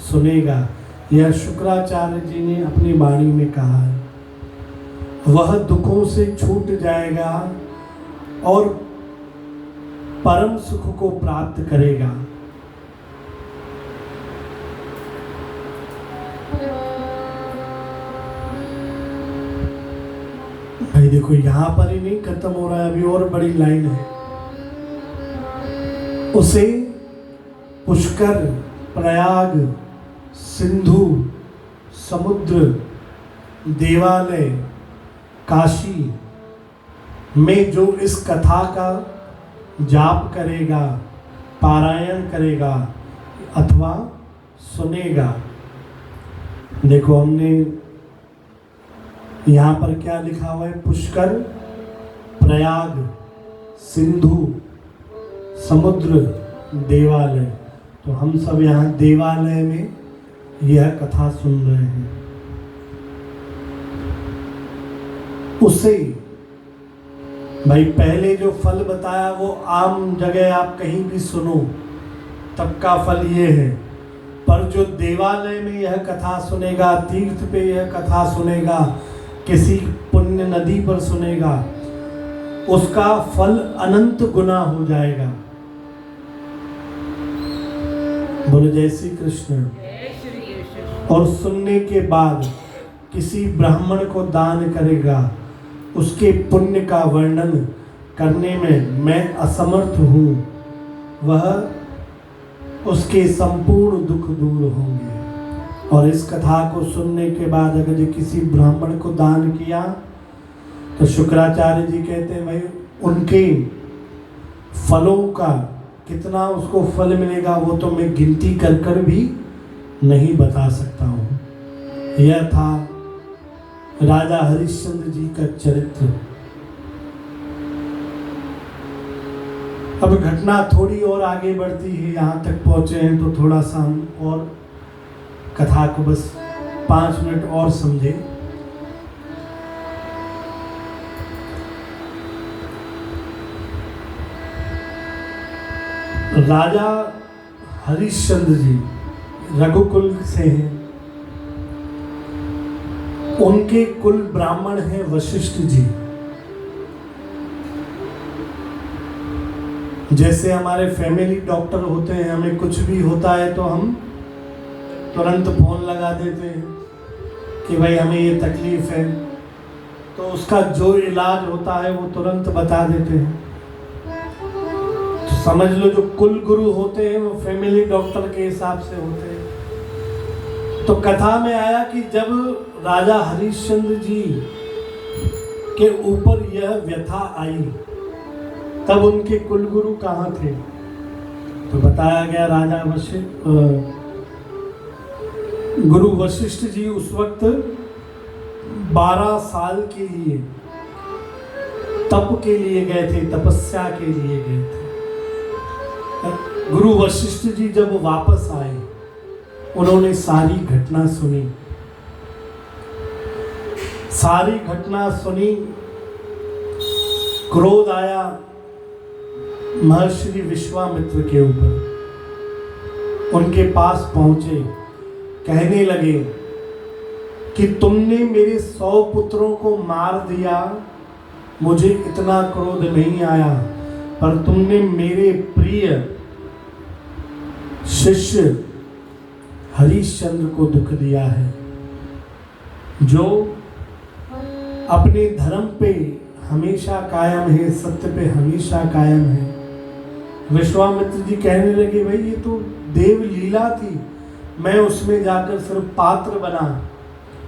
Speaker 1: सुनेगा। यह शुक्राचार्य जी ने अपनी वाणी में कहा है। वह दुखों से छूट जाएगा और परम सुख को प्राप्त करेगा। भाई देखो, यहां पर ही नहीं खत्म हो रहा है, अभी और बड़ी लाइन है। उसे पुष्कर, प्रयाग, सिंधु, समुद्र, देवालय, काशी में जो इस कथा का जाप करेगा, पारायण करेगा अथवा सुनेगा। देखो, हमने यहाँ पर क्या लिखा हुआ है? पुष्कर, प्रयाग, सिंधु, समुद्र, देवालय। तो हम सब यहाँ देवालय में यह कथा सुन रहे हैं। उसे भाई पहले जो फल बताया वो आम जगह आप कहीं भी सुनो तब का फल ये है, पर जो देवालय में यह कथा सुनेगा, तीर्थ पे यह कथा सुनेगा, किसी पुण्य नदी पर सुनेगा, उसका फल अनंत गुना हो जाएगा। बोलो जय श्री कृष्ण। और सुनने के बाद किसी ब्राह्मण को दान करेगा, उसके पुण्य का वर्णन करने में मैं असमर्थ हूँ, वह उसके संपूर्ण दुख दूर होंगे। और इस कथा को सुनने के बाद अगर जो किसी ब्राह्मण को दान किया तो शुक्राचार्य जी कहते हैं भाई उनके फलों का कितना उसको फल मिलेगा वो तो मैं गिनती कर भी नहीं बता सकता हूँ। यह था राजा हरिश्चंद्र जी का चरित्र। अब घटना थोड़ी और आगे बढ़ती है, यहाँ तक पहुँचे हैं तो थोड़ा सा हम और कथा को बस 5 मिनट और समझे। राजा हरिश्चंद्र जी रघुकुल से हैं। उनके कुल ब्राह्मण हैं वशिष्ठ जी। जैसे हमारे फैमिली डॉक्टर होते हैं, हमें कुछ भी होता है तो हम तुरंत फोन लगा देते हैं कि भाई हमें ये तकलीफ है, तो उसका जो इलाज होता है वो तुरंत बता देते हैं। तो समझ लो जो कुल गुरु होते हैं वो फैमिली डॉक्टर के हिसाब से होते हैं। तो कथा में आया कि जब राजा हरिश्चंद्र जी के ऊपर यह व्यथा आई, तब उनके कुलगुरु कहाँ थे? तो बताया गया राजा गुरु वशिष्ठ जी उस वक्त 12 साल के लिए तप के लिए गए थे, तपस्या के लिए गए थे। गुरु वशिष्ठ जी जब वापस आए, उन्होंने सारी घटना सुनी। सारी घटना सुनी, क्रोध आया महर्षि विश्वामित्र के ऊपर। उनके पास पहुंचे, कहने लगे कि तुमने मेरे 100 पुत्रों को मार दिया, मुझे इतना क्रोध नहीं आया, पर तुमने मेरे प्रिय शिष्य हरिश्चंद्र को दुख दिया है, जो अपने धर्म पे हमेशा कायम है, सत्य पे हमेशा कायम है। विश्वामित्र जी कहने लगे भाई ये तो देव लीला थी, मैं उसमें जाकर सिर्फ पात्र बना।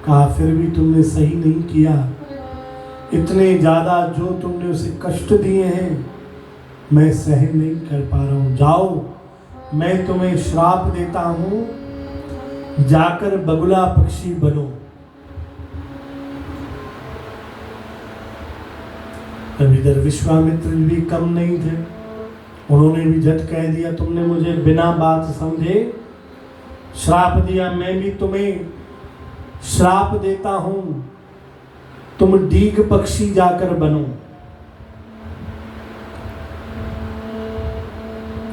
Speaker 1: कहा फिर भी तुमने सही नहीं किया, इतने ज़्यादा जो तुमने उसे कष्ट दिए हैं मैं सहन नहीं कर पा रहा हूँ। जाओ, मैं तुम्हें श्राप देता हूँ, जाकर बगुला पक्षी बनो। अब इधर विश्वामित्र भी कम नहीं थे, उन्होंने भी झट कह दिया तुमने मुझे बिना बात समझे श्राप दिया, मैं भी तुम्हें श्राप देता हूं, तुम डीग पक्षी जाकर बनो।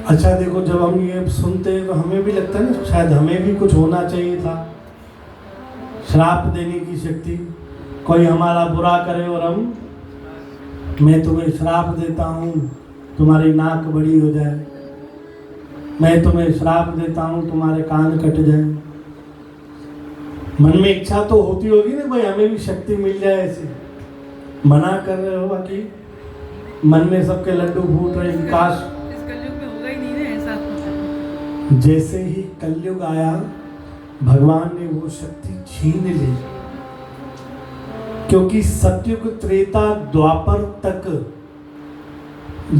Speaker 1: अच्छा देखो, जब हम ये सुनते हैं तो हमें भी लगता है ना शायद हमें भी कुछ होना चाहिए था, श्राप देने की शक्ति। कोई हमारा बुरा करे और मैं तुम्हें श्राप देता हूँ तुम्हारी नाक बड़ी हो जाए, मैं तुम्हें श्राप देता हूँ तुम्हारे कान कट जाए। मन में इच्छा तो होती होगी ना भाई हमें भी शक्ति मिल जाए ऐसे। मना कर रहे हो कि मन में सबके लड्डू फूट रहे कि काश
Speaker 2: इस कलयुग में होगा ही नहीं ना ऐसा।
Speaker 1: जैसे ही कलयुग आया, भगवान ने वो शक्ति छीन ली, क्योंकि सतयुग त्रेता द्वापर तक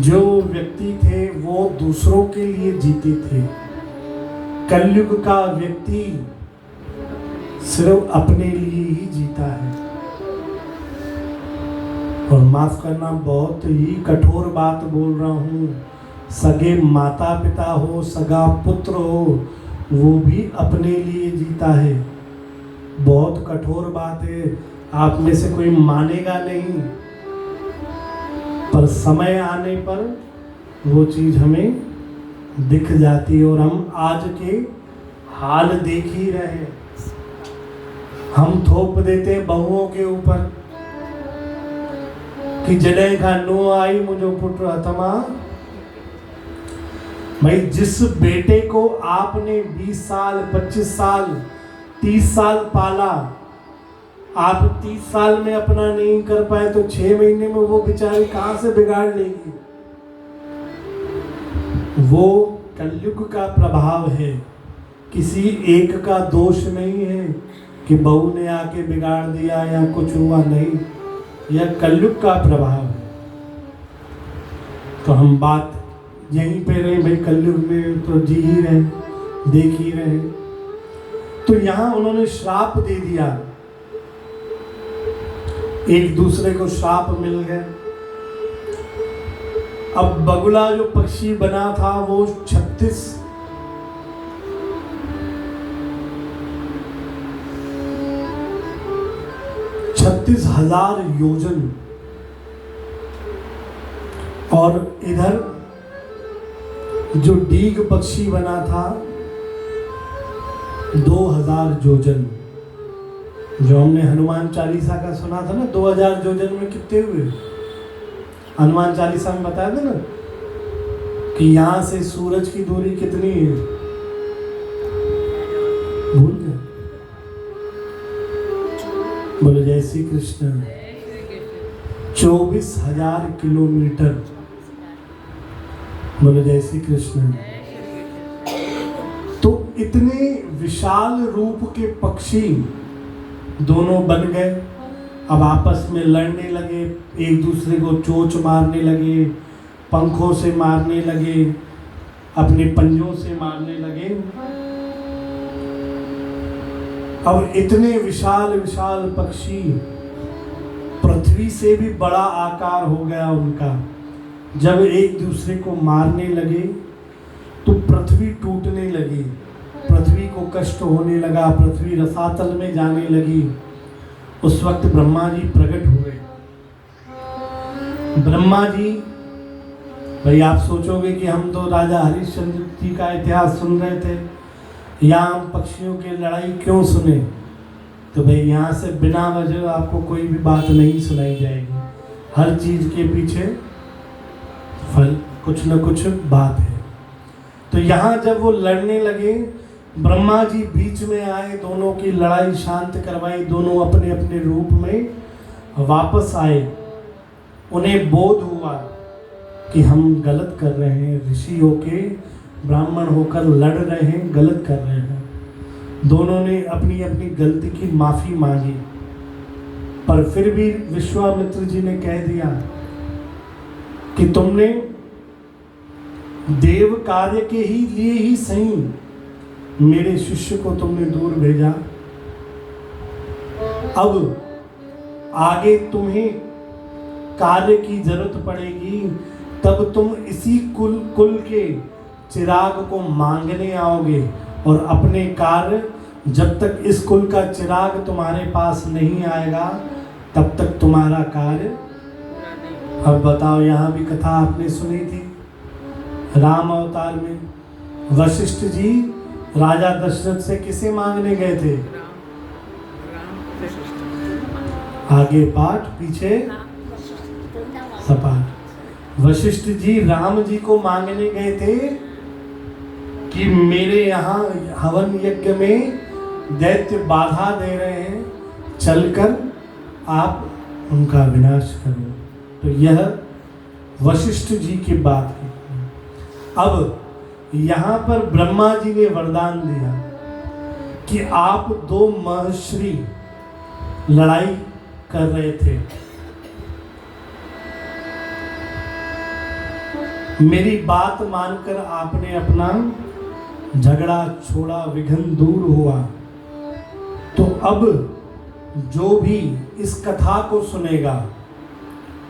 Speaker 1: जो व्यक्ति थे वो दूसरों के लिए जीते थे। कलयुग का व्यक्ति सिर्फ अपने लिए ही जीता है। और माफ करना, बहुत ही कठोर बात बोल रहा हूँ, सगे माता पिता हो, सगा पुत्र हो, वो भी अपने लिए जीता है। बहुत कठोर बात है, आप में से कोई मानेगा नहीं, पर समय आने पर वो चीज हमें दिख जाती है। और हम आज के हाल देख ही रहे हैं, हम थोप देते हैं बहुओं के ऊपर कि जड़े का नो आई मुझे पुत्र हतमा। भाई जिस बेटे को आपने 20 साल 25 साल 30 साल पाला, आप 30 साल में अपना नहीं कर पाए तो 6 महीने में वो बेचारी कहां से बिगाड़ लेगी। वो कलयुग का प्रभाव है, किसी एक का दोष नहीं है कि बहू ने आके बिगाड़ दिया या कुछ हुआ, नहीं, यह कलयुग का प्रभाव है। तो हम बात यहीं पे रहे भाई, कलयुग में तो जी ही रहे, देख ही रहे। तो यहां उन्होंने श्राप दे दिया, एक दूसरे को श्राप मिल गए। अब बगुला जो पक्षी बना था वो 36,000 योजन, और इधर जो डीग पक्षी बना था 2000 योजन। जो हमने हनुमान चालीसा का सुना था ना, 2000 योजन में कितने हुए? हनुमान चालीसा में बताया था ना कि यहां से सूरज की दूरी कितनी है, भूल गए? बोलो जय श्री कृष्ण। 24,000 किलोमीटर। बोलो जय श्री कृष्ण। तो इतने विशाल रूप के पक्षी दोनों बन गए। अब आपस में लड़ने लगे, एक दूसरे को चोंच मारने लगे, पंखों से मारने लगे, अपने पंजों से मारने लगे। अब इतने विशाल विशाल पक्षी, पृथ्वी से भी बड़ा आकार हो गया उनका। जब एक दूसरे को मारने लगे तो पृथ्वी टूटने लगी, पृथ्वी को कष्ट होने लगा, पृथ्वी रसातल में जाने लगी। उस वक्त ब्रह्मा जी प्रकट हुए। ब्रह्मा जी, भाई आप सोचोगे कि हम तो राजा हरिश्चंद्र जी का इतिहास सुन रहे थे, यहाँ हम पक्षियों की लड़ाई क्यों सुने? तो भाई यहाँ से बिना वजह आपको कोई भी बात नहीं सुनाई जाएगी। हर चीज के पीछे फल, कुछ न कुछ बात है। तो यहाँ जब वो लड़ने लगे, ब्रह्मा जी बीच में आए, दोनों की लड़ाई शांत करवाई, दोनों अपने अपने रूप में वापस आए। उन्हें बोध हुआ कि हम गलत कर रहे हैं, ऋषि होके ब्राह्मण होकर लड़ रहे हैं, गलत कर रहे हैं। दोनों ने अपनी अपनी गलती की माफी मांगी, पर फिर भी विश्वामित्र जी ने कह दिया कि तुमने देव कार्य के ही लिए ही सही मेरे शिष्य को तुमने दूर भेजा। अब आगे तुम्हें कार्य की जरूरत पड़ेगी, तब तुम इसी कुल के चिराग को मांगने आओगे, और अपने कार्य, जब तक इस कुल का चिराग तुम्हारे पास नहीं आएगा तब तक तुम्हारा कार्य। अब बताओ, यहाँ भी कथा आपने सुनी थी राम अवतार में। वशिष्ठ जी राजा दशरथ से किसे मांगने गए थे? आगे पाठ पीछे सपाट। वशिष्ठ जी राम जी को मांगने गए थे कि मेरे यहाँ हवन यज्ञ में दैत्य बाधा दे रहे हैं, चलकर आप उनका विनाश करो। तो यह वशिष्ठ जी की बात है। अब यहाँ पर ब्रह्मा जी ने वरदान दिया कि आप दो महर्षि लड़ाई कर रहे थे, मेरी बात मानकर आपने अपना झगड़ा छोड़ा, विघ्न दूर हुआ। तो अब जो भी इस कथा को सुनेगा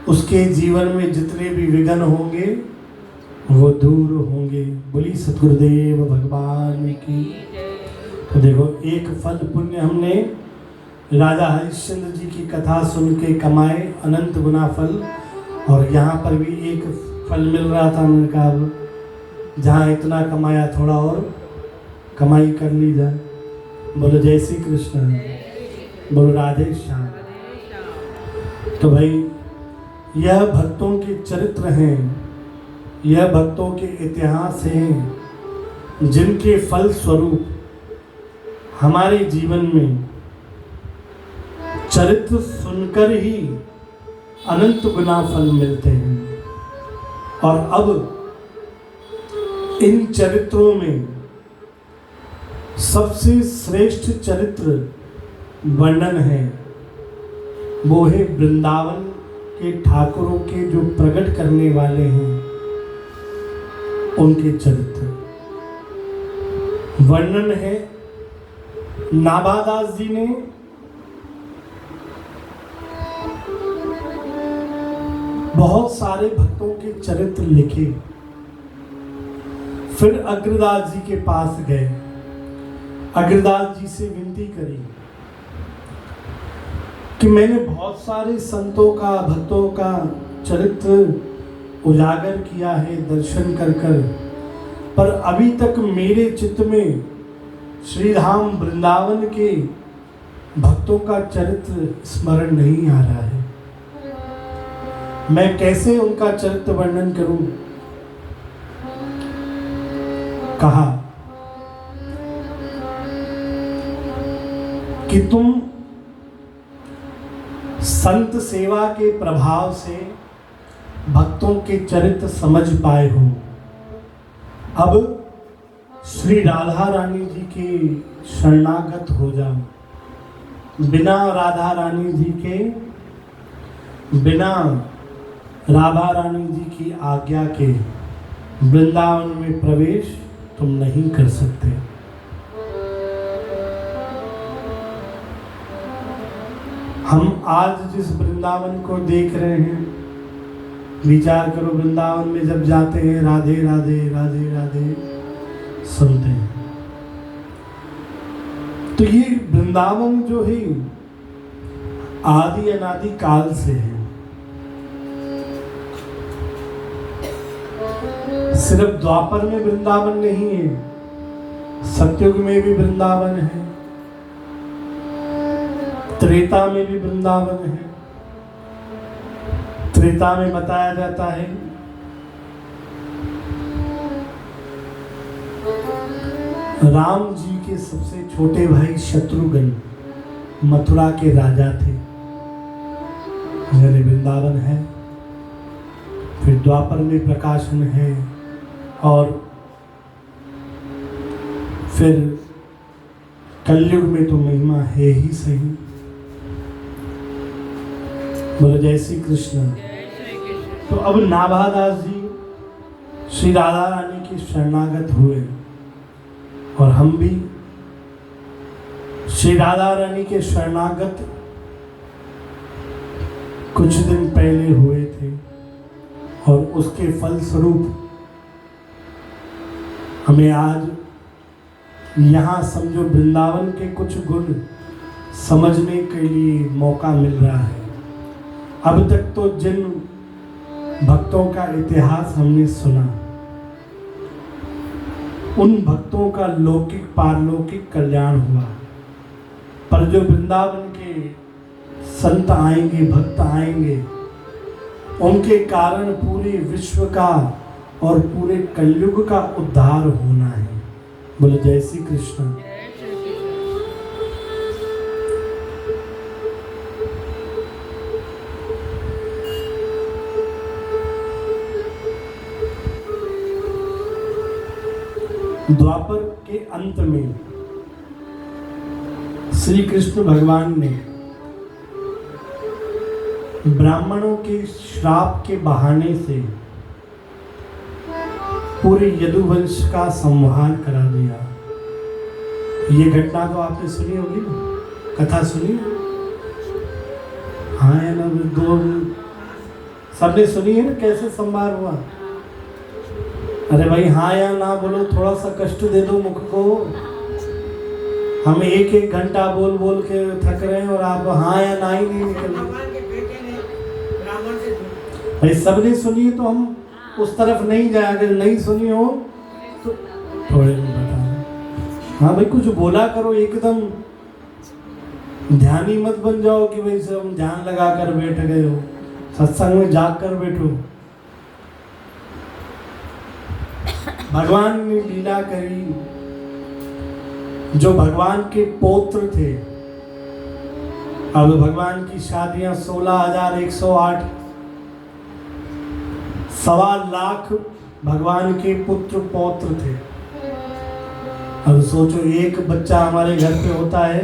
Speaker 1: उसके जीवन में जितने भी विघ्न होंगे वो दूर होंगे। बोली सतगुरुदेव भगवान की। तो देखो, एक फल पुण्य हमने राजा हरिश्चंद्र जी की कथा सुन के कमाए, अनंत गुना फल। और यहाँ पर भी एक फल मिल रहा था, मैंने कहा जहाँ इतना कमाया थोड़ा और कमाई कर ली जाए। बोलो जय श्री कृष्ण, बोलो राधे श्याम। तो भाई यह भक्तों के चरित्र हैं, यह भक्तों के इतिहास हैं, जिनके फल स्वरूप हमारे जीवन में चरित्र सुनकर ही अनंत गुना फल मिलते हैं। और अब इन चरित्रों में सबसे श्रेष्ठ चरित्र वर्णन है, वो है वृंदावन के ठाकुरों के जो प्रकट करने वाले हैं उनके चरित्र। वर्णन है नाभादास जी ने बहुत सारे भक्तों के चरित्र लिखे। फिर अग्रदास जी के पास गए, अग्रदास जी से विनती करी कि मैंने बहुत सारे संतों का, भक्तों का चरित्र उजागर किया है दर्शन कर कर, पर अभी तक मेरे चित्त में श्री धाम वृंदावन के भक्तों का चरित्र स्मरण नहीं आ रहा है। मैं कैसे उनका चरित्र वर्णन करूं? कहा कि तुम संत सेवा के प्रभाव से भक्तों के चरित्र समझ पाए हो। अब श्री राधा रानी जी के शरणागत हो जाओ। बिना राधा रानी जी के, बिना राधा रानी जी की आज्ञा के वृंदावन में प्रवेश तुम नहीं कर सकते। हम आज जिस वृंदावन को देख रहे हैं, विचार करो, वृंदावन में जब जाते हैं राधे राधे राधे राधे सुनते हैं, तो ये वृंदावन जो है आदि अनादि काल से है। सिर्फ द्वापर में वृंदावन नहीं है, सतयुग में भी वृंदावन है, त्रेता में भी वृंदावन है। त्रेता में बताया जाता है राम जी के सबसे छोटे भाई शत्रुघ्न मथुरा के राजा थे, यानी वृंदावन है। फिर द्वापर में प्रकाशन है, और फिर कलयुग में तो महिमा है ही सही। बोलो जय श्री कृष्ण। तो अब नाभादास जी श्री राधा रानी की शरणागत हुए, और हम भी श्री राधा रानी के शरणागत कुछ दिन पहले हुए थे, और उसके फलस्वरूप हमें आज यहाँ समझो वृंदावन के कुछ गुण समझने के लिए मौका मिल रहा है। अब तक तो जिन भक्तों का इतिहास हमने सुना, उन भक्तों का लौकिक पारलौकिक कल्याण हुआ, पर जो वृंदावन के संत आएंगे, भक्त आएंगे, उनके कारण पूरे विश्व का और पूरे कलयुग का उद्धार होना है। बोलो जय श्री कृष्ण। द्वापर के अंत में श्री कृष्ण भगवान ने ब्राह्मणों के श्राप के बहाने से पूरे यदुवंश का संहार करा दिया। ये घटना तो आपने सुनी होगी ना, कथा सुनी? हाँ है ना, दो सबने सुनी है ना, कैसे संहार हुआ। अरे भाई हाँ या ना बोलो, थोड़ा सा कष्ट दे दो मुख को। हम एक एक घंटा बोल बोल के थक रहे हैं, और आप हाँ या ना ही नहीं निकल रहे। भाई सबने सुनी है तो हम उस तरफ नहीं जाए, अगर नहीं सुनी हो तो थोड़े में बता। हाँ भाई कुछ बोला करो, एकदम ध्यानी मत बन जाओ कि भाई सब ध्यान लगा कर बैठ गए हो, सत्संग में जाग कर बैठो। भगवान ने लीला करी, जो भगवान के पौत्र थे। अब भगवान की शादियां 16,108, 1.25 लाख भगवान के पुत्र पौत्र थे। अब सोचो, एक बच्चा हमारे घर पे होता है,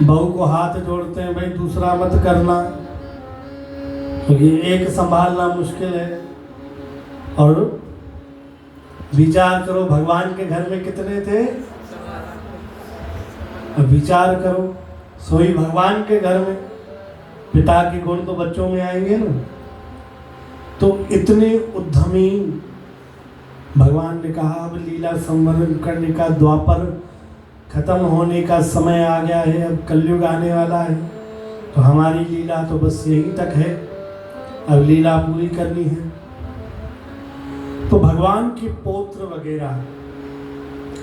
Speaker 1: बहू को हाथ जोड़ते हैं, भाई दूसरा मत करना, क्योंकि एक संभालना मुश्किल है। और विचार करो भगवान के घर में कितने थे, अब विचार करो, सोई भगवान के घर में पिता के गुण तो बच्चों में आएंगे ना। तो इतने उद्यमी भगवान ने कहा अब लीला संवरण करने का, द्वापर खत्म होने का समय आ गया है, अब कलयुग आने वाला है, तो हमारी लीला तो बस यहीं तक है, अब लीला पूरी करनी है। तो भगवान के पौत्र वगैरह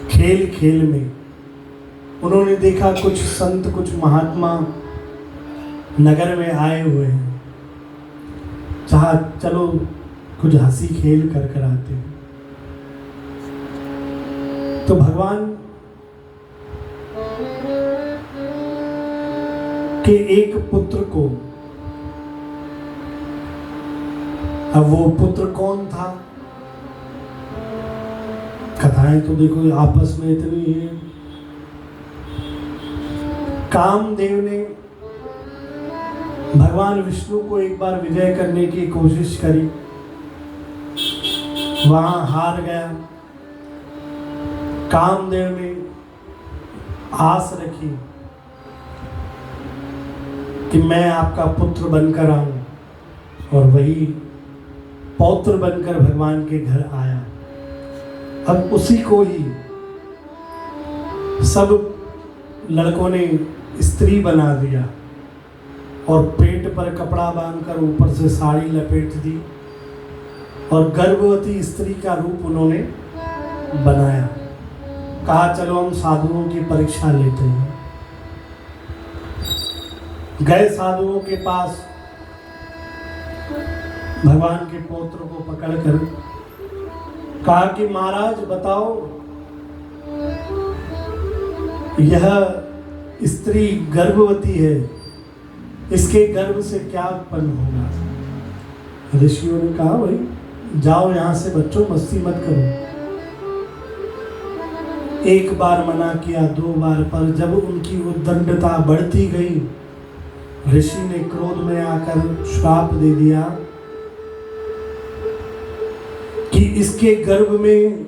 Speaker 1: खेल खेल में उन्होंने देखा कुछ संत, कुछ महात्मा नगर में आए हुए हैं, चाहा चलो कुछ हंसी खेल कर कर आते हैं। तो भगवान के एक पुत्र को, अब वो पुत्र कौन था, कथाएं तो देखो आपस में इतनी है। कामदेव ने भगवान विष्णु को एक बार विजय करने की कोशिश करी, वहां हार गया। कामदेव ने आस रखी कि मैं आपका पुत्र बनकर आऊं, और वही पौत्र बनकर भगवान के घर आया। अब उसी को ही सब लड़कों ने स्त्री बना दिया और पेट पर कपड़ा बांधकर ऊपर से साड़ी लपेट दी और गर्भवती स्त्री का रूप उन्होंने बनाया। कहा चलो हम साधुओं की परीक्षा लेते हैं। गए साधुओं के पास, भगवान के पौत्र को पकड़कर कहा कि महाराज बताओ, यह स्त्री गर्भवती है, इसके गर्भ से क्या उत्पन्न होगा? ऋषियों ने कहा भाई जाओ यहां से बच्चों, मस्ती मत करो। एक बार मना किया, 2 बार, पर जब उनकी उद्दंडता बढ़ती गई, ऋषि ने क्रोध में आकर श्राप दे दिया कि इसके गर्भ में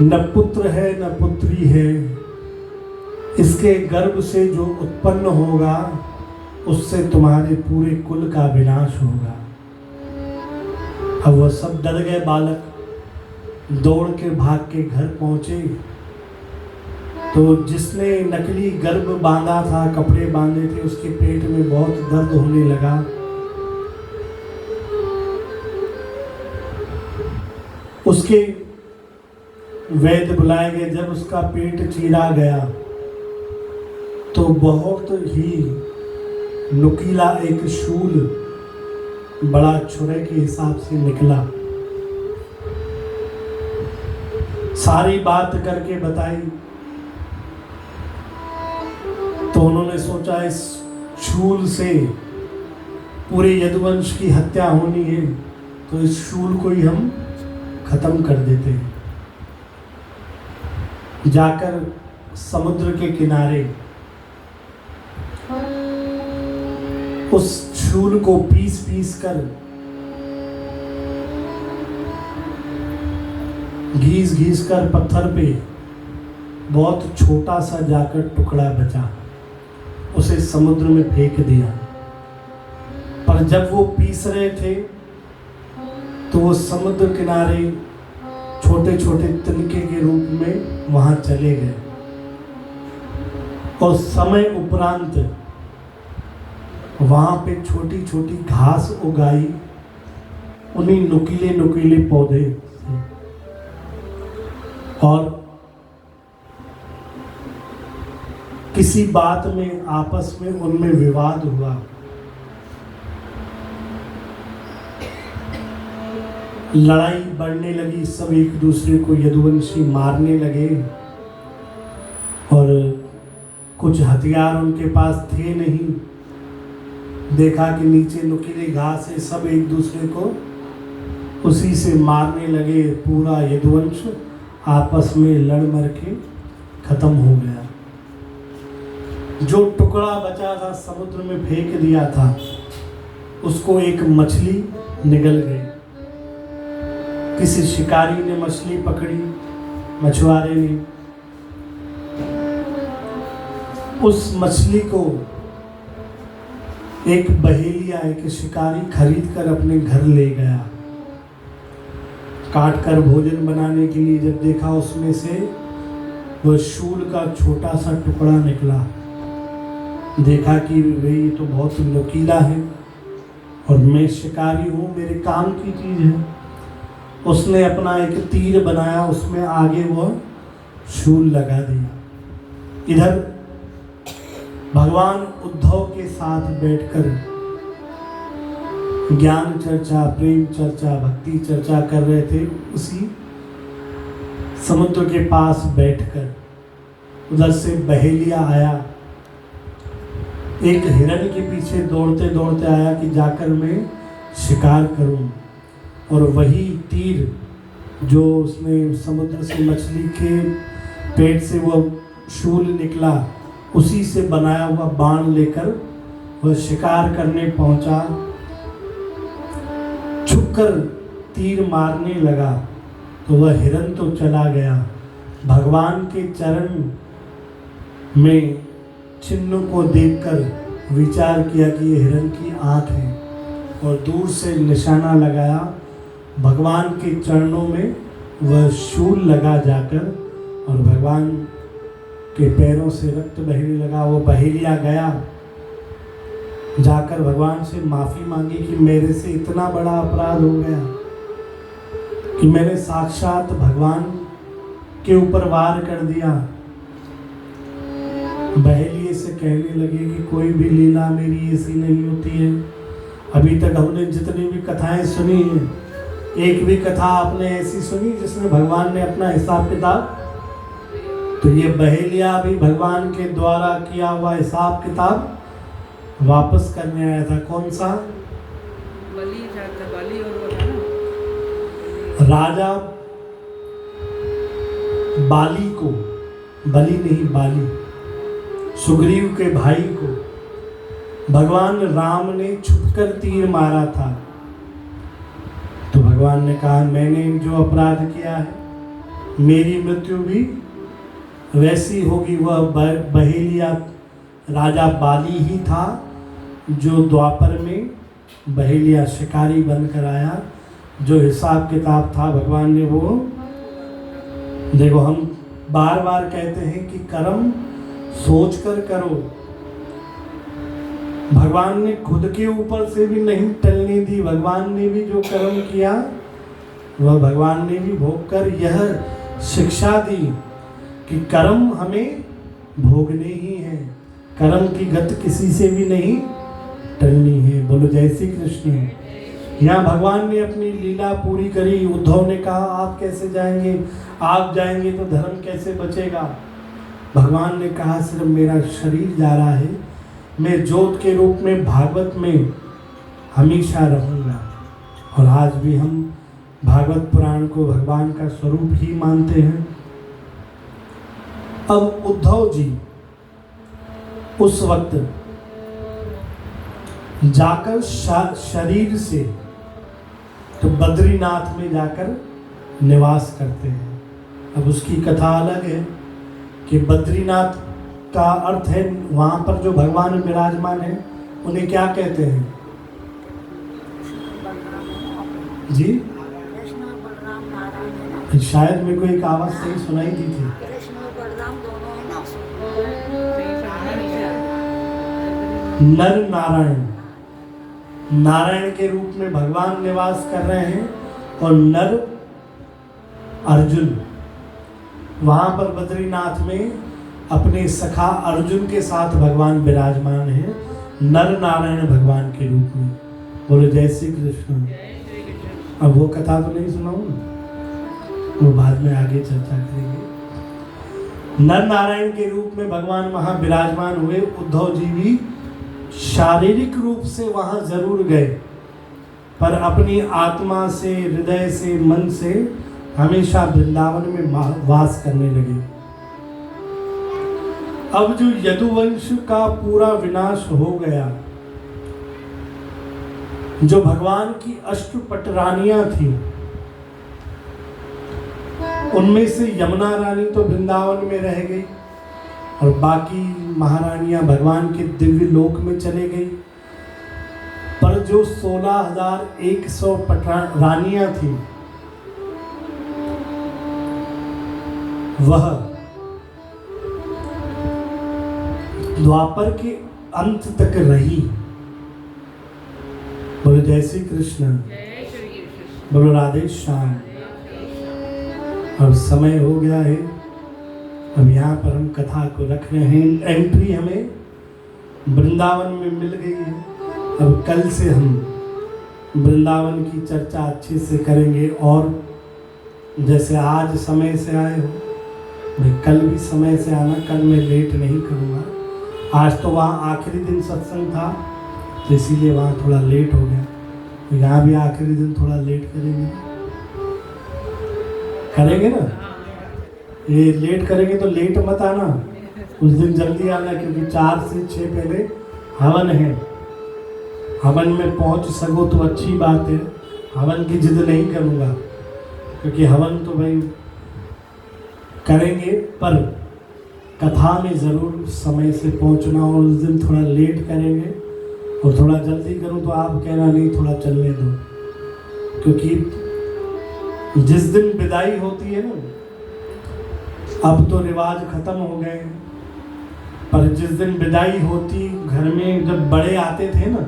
Speaker 1: न पुत्र है न पुत्री है, इसके गर्भ से जो उत्पन्न होगा उससे तुम्हारे पूरे कुल का विनाश होगा। अब वह सब डर गए। बालक दौड़ के भाग के घर पहुंचे तो जिसने नकली गर्भ बांधा था, कपड़े बांधे थे, उसके पेट में बहुत दर्द होने लगा। उसके वैद्य बुलाए गए। जब उसका पेट चीरा गया तो बहुत ही नुकीला एक शूल बड़ा छुरे के हिसाब से निकला। सारी बात करके बताई तो उन्होंने सोचा इस शूल से पूरे यदुवंश की हत्या होनी है, तो इस शूल को ही हम खत्म कर देते हैं। जाकर समुद्र के किनारे उस शूल को पीस पीस कर, घीस घीस कर पत्थर पे बहुत छोटा सा जाकर टुकड़ा बचा, उसे समुद्र में फेंक दिया। पर जब वो पीस रहे थे तो वो समुद्र किनारे छोटे छोटे तिनके के रूप में वहां चले गए और समय उपरांत वहां पे छोटी छोटी घास उगाई, उन्हीं नुकीले नुकीले पौधे। और किसी बात में आपस में उनमें विवाद हुआ। लड़ाई बढ़ने लगी, सब एक दूसरे को यदुवंशी मारने लगे और कुछ हथियार उनके पास थे नहीं। देखा कि नीचे नुकीली घास है, सब एक दूसरे को उसी से मारने लगे। पूरा यदुवंश आपस में लड़ मर के खत्म हो गया। जो टुकड़ा बचा था समुद्र में फेंक दिया था, उसको एक मछली निगल गई। किसी शिकारी ने मछली पकड़ी, मछुआरे ने उस मछली को एक बहेलिया, एक शिकारी खरीद कर अपने घर ले गया। काट कर भोजन बनाने के लिए जब देखा, उसमें से वह शूल का छोटा सा टुकड़ा निकला। देखा कि ये तो बहुत नुकीला है और मैं शिकारी हूँ, मेरे काम की चीज़ है। उसने अपना एक तीर बनाया, उसमें आगे वह शूल लगा दिया। इधर भगवान उद्धव के साथ बैठकर ज्ञान चर्चा, प्रेम चर्चा, भक्ति चर्चा कर रहे थे। उसी समुद्र के पास बैठकर उधर से बहेलिया आया, एक हिरण के पीछे दौड़ते दौड़ते आया कि जाकर मैं शिकार करूं। और वही तीर जो उसने समुद्र से मछली के पेट से वह शूल निकला, उसी से बनाया हुआ बाण लेकर वह शिकार करने पहुंचा। छुपकर तीर मारने लगा तो वह हिरण तो चला गया। भगवान के चरण में चिन्ह को देखकर विचार किया कि ये हिरण की आँख है और दूर से निशाना लगाया। भगवान के चरणों में वह शूल लगा जाकर और भगवान के पैरों से रक्त बहने लगा। वो बहेलिया गया, जाकर भगवान से माफ़ी मांगी कि मेरे से इतना बड़ा अपराध हो गया कि मैंने साक्षात भगवान के ऊपर वार कर दिया। बहेलिए से कहने लगे कि कोई भी लीला मेरी ऐसी नहीं होती है। अभी तक हमने जितनी भी कथाएं सुनी हैं, एक भी कथा आपने ऐसी सुनी जिसमें भगवान ने अपना हिसाब किताब, तो ये बहेलिया भी भगवान के द्वारा किया हुआ हिसाब किताब वापस करने आया था। कौन सा?
Speaker 2: बलि था, बलि और वो था ना
Speaker 1: राजा बाली को, बलि नहीं बाली, सुग्रीव के भाई को भगवान राम ने छुपकर तीर मारा था। तो भगवान ने कहा मैंने जो अपराध किया है, मेरी मृत्यु भी वैसी होगी। वह बहेलिया राजा बाली ही था जो द्वापर में बहेलिया शिकारी बनकर आया। जो हिसाब किताब था भगवान ने वो, देखो हम बार बार कहते हैं कि कर्म सोच कर करो। भगवान ने खुद के ऊपर से भी नहीं टलने दी। भगवान ने भी जो कर्म किया वह भगवान ने भी भोग कर यह शिक्षा दी कि कर्म हमें भोगने ही हैं, कर्म की गत किसी से भी नहीं टलनी है। बोलो जय श्री कृष्ण। यहाँ भगवान ने अपनी लीला पूरी करी। उद्धव ने कहा आप कैसे जाएंगे, आप जाएंगे तो धर्म कैसे बचेगा। भगवान ने कहा सिर्फ मेरा शरीर जा रहा है, मैं ज्योत के रूप में भागवत में हमेशा रहूँगा। और आज भी हम भागवत पुराण को भगवान का स्वरूप ही मानते हैं। अब उद्धव जी उस वक्त जाकर शरीर से तो बद्रीनाथ में जाकर निवास करते हैं। अब उसकी कथा अलग है कि बद्रीनाथ का अर्थ है वहाँ पर जो भगवान विराजमान है उन्हें क्या कहते हैं जी? शायद मेरे को एक आवाज़ सही सुनाई दी थी। नर नारायण, नारायण के रूप में भगवान निवास कर रहे हैं और नर अर्जुन वहाँ पर बद्रीनाथ में अपने सखा अर्जुन के साथ भगवान विराजमान है, नर नारायण भगवान के रूप में। बोलो जय श्री कृष्ण। अब वो कथा तो नहीं सुनाऊँ, वो बाद में आगे चर्चा करेंगे। नर नारायण के रूप में भगवान वहाँ विराजमान हुए। उद्धव जी भी शारीरिक रूप से वहाँ जरूर गए, पर अपनी आत्मा से, हृदय से, मन से हमेशा वृंदावन में वास करने लगे। अब जो यदुवंश का पूरा विनाश हो गया, जो भगवान की अष्टपट रानियां थी, उनमें से यमुना रानी तो वृंदावन में रह गई और बाकी महारानियां भगवान के दिव्य लोक में चले गई। पर जो 16,100 रानियां थी वह द्वापर के अंत तक रही। बोलो जय श्री कृष्ण, बोलो राधे श्याम। अब समय हो गया है, अब यहाँ पर हम कथा को रख रहे हैं। एंट्री हमें वृंदावन में मिल गई है। अब कल से हम वृंदावन की चर्चा अच्छे से करेंगे, और जैसे आज समय से आए हो भाई कल भी समय से आना। कल मैं लेट नहीं करूँगा। आज तो वहाँ आखिरी दिन सत्संग था तो इसीलिए वहाँ थोड़ा लेट हो गया। तो यहाँ भी आखिरी दिन थोड़ा लेट करेंगे ना। ये लेट करेंगे तो लेट मत आना, उस दिन जल्दी आना, क्योंकि 4 से 6 पहले हवन है। हवन में पहुँच सको तो अच्छी बात है। हवन की जिद नहीं करूँगा, क्योंकि हवन तो भाई करेंगे, पर कथा में ज़रूर समय से पहुंचना। और उस दिन थोड़ा लेट करेंगे और थोड़ा जल्दी करूं तो आप कहना नहीं थोड़ा चलने दो, क्योंकि जिस दिन विदाई होती है ना, अब तो रिवाज खत्म हो गए, पर जिस दिन विदाई होती घर में, जब बड़े आते थे ना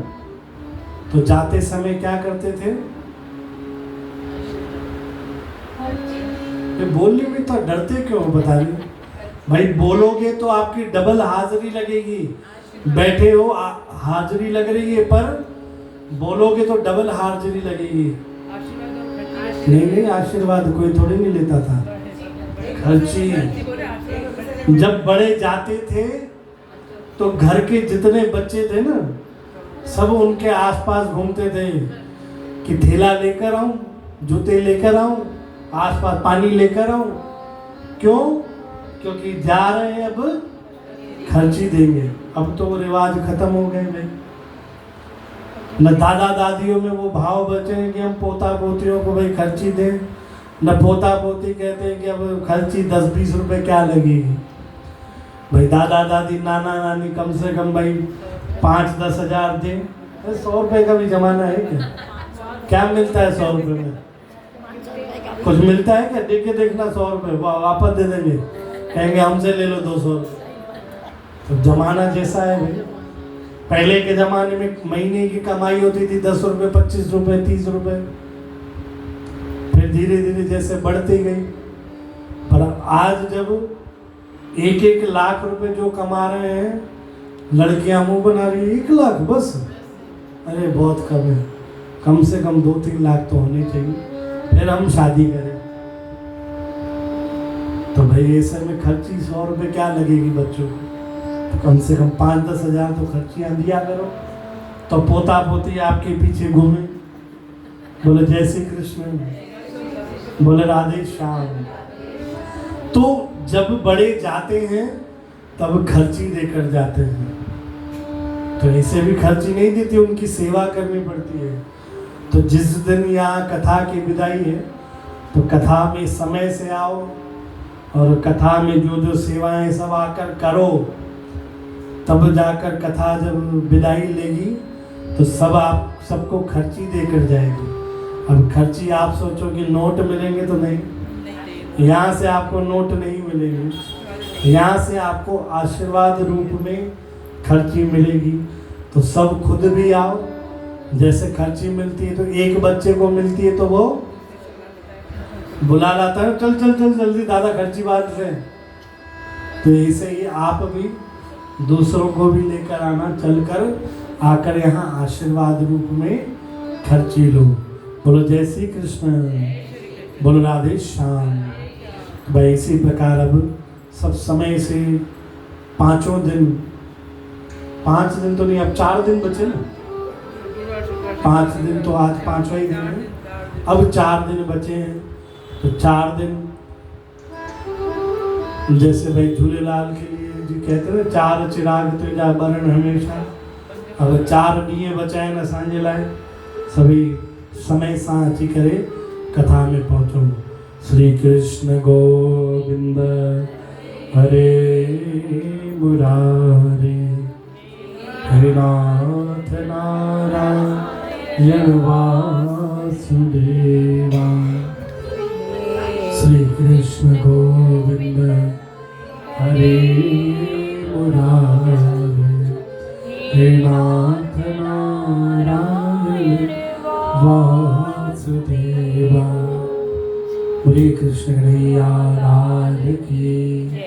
Speaker 1: तो जाते समय क्या करते थे? बोलने में तो डरते क्यों बता रहे भाई? बोलोगे तो आपकी डबल हाजिरी लगेगी। बैठे हो हाजिरी लग रही है, पर बोलोगे तो डबल हाजिरी लगेगी। नहीं, आशीर्वाद कोई थोड़ी नहीं लेता था। खर्ची जब बड़े जाते थे तो घर के जितने बच्चे थे ना, सब उनके आसपास घूमते थे कि थैला लेकर आऊं, जूते लेकर आऊं, आसपास पानी लेकर आऊं। क्यों? क्योंकि जा रहे हैं, अब खर्ची देंगे। अब तो वो रिवाज खत्म हो गए भाई। न दादा दादियों में वो भाव बचे हैं कि हम पोता पोतियों को भाई खर्ची दें, न पोता पोती कहते हैं कि अब खर्ची 10-20 रुपए क्या लगेगी भाई। दादा दादी नाना नानी कम से कम भाई 5-10 हज़ार दें। 100 रुपये का भी जमाना है क्या? क्या मिलता है 100 रुपये में? कुछ मिलता है क्या? देख के देखना 100 रुपये वापस दे देंगे, कहेंगे हमसे ले लो 200 रुपये। तो जमाना जैसा है भाई। पहले के ज़माने में महीने की कमाई होती थी 10 रुपये, 25 रुपये, 30 रुपये, फिर धीरे धीरे जैसे बढ़ती गई। पर आज जब 1-1 लाख रुपए जो कमा रहे हैं, लड़कियां मुंह बना रही है 1 लाख बस। अरे बहुत कम है, कम से कम 2-3 लाख तो होने चाहिए, फिर हम शादी करें। तो भाई ऐसे में खर्ची 100 रुपये क्या लगेगी बच्चों को? तो कम से कम 5-10 हज़ार तो खर्चियाँ दिया करो, तो पोता पोती आपके पीछे घूमे। बोले जय श्री कृष्ण, बोले राधे श्याम। तो जब बड़े जाते हैं तब खर्ची देकर जाते हैं। तो ऐसे भी खर्ची नहीं देती, उनकी सेवा करनी पड़ती है। तो जिस दिन यहाँ कथा की विदाई है तो कथा में समय से आओ, और कथा में जो जो सेवाएं सब आकर करो, तब जाकर कथा जब विदाई लेगी तो सब आप सबको खर्ची देकर जाएगी। अब खर्ची आप सोचो कि नोट मिलेंगे तो नहीं, यहाँ से आपको नोट नहीं मिलेंगे, यहाँ से आपको आशीर्वाद रूप में खर्ची मिलेगी। तो सब खुद भी आओ। जैसे खर्ची मिलती है तो एक बच्चे को मिलती है तो वो बुला लाता है, चल चल चल जल्दी दादा खर्ची बात है। तो ऐसे ही आप भी दूसरों को भी लेकर आना, चलकर आकर यहाँ आशीर्वाद रूप में खर्ची लो। बोलो जय श्री कृष्ण, बोलो राधे श्याम। भाई इसी प्रकार अब सब समय से 5 दिन, 5 दिन तो नहीं, अब 4 दिन बचे ना। 5 दिन तो आज 5वां ही दिन है, अब 4 दिन बचे हैं। तो 4 दिन जैसे भाई झूलेलाल के लिए जी कहते हैं 4 चिराग तेजा बरण हमेशा। अब 4 दिए बचाए न सांझे लाए। सभी समय साँची करे कथा में पहुँचो। श्री कृष्ण गोविंद हरे मुरारे, हरिनाथ नारायण
Speaker 3: वासुदेवा श्री कृष्ण गोविंद हरे मुरारे हे नाथ नारायण वासुदेवा। हरे कृष्ण कन्हैया लाल की।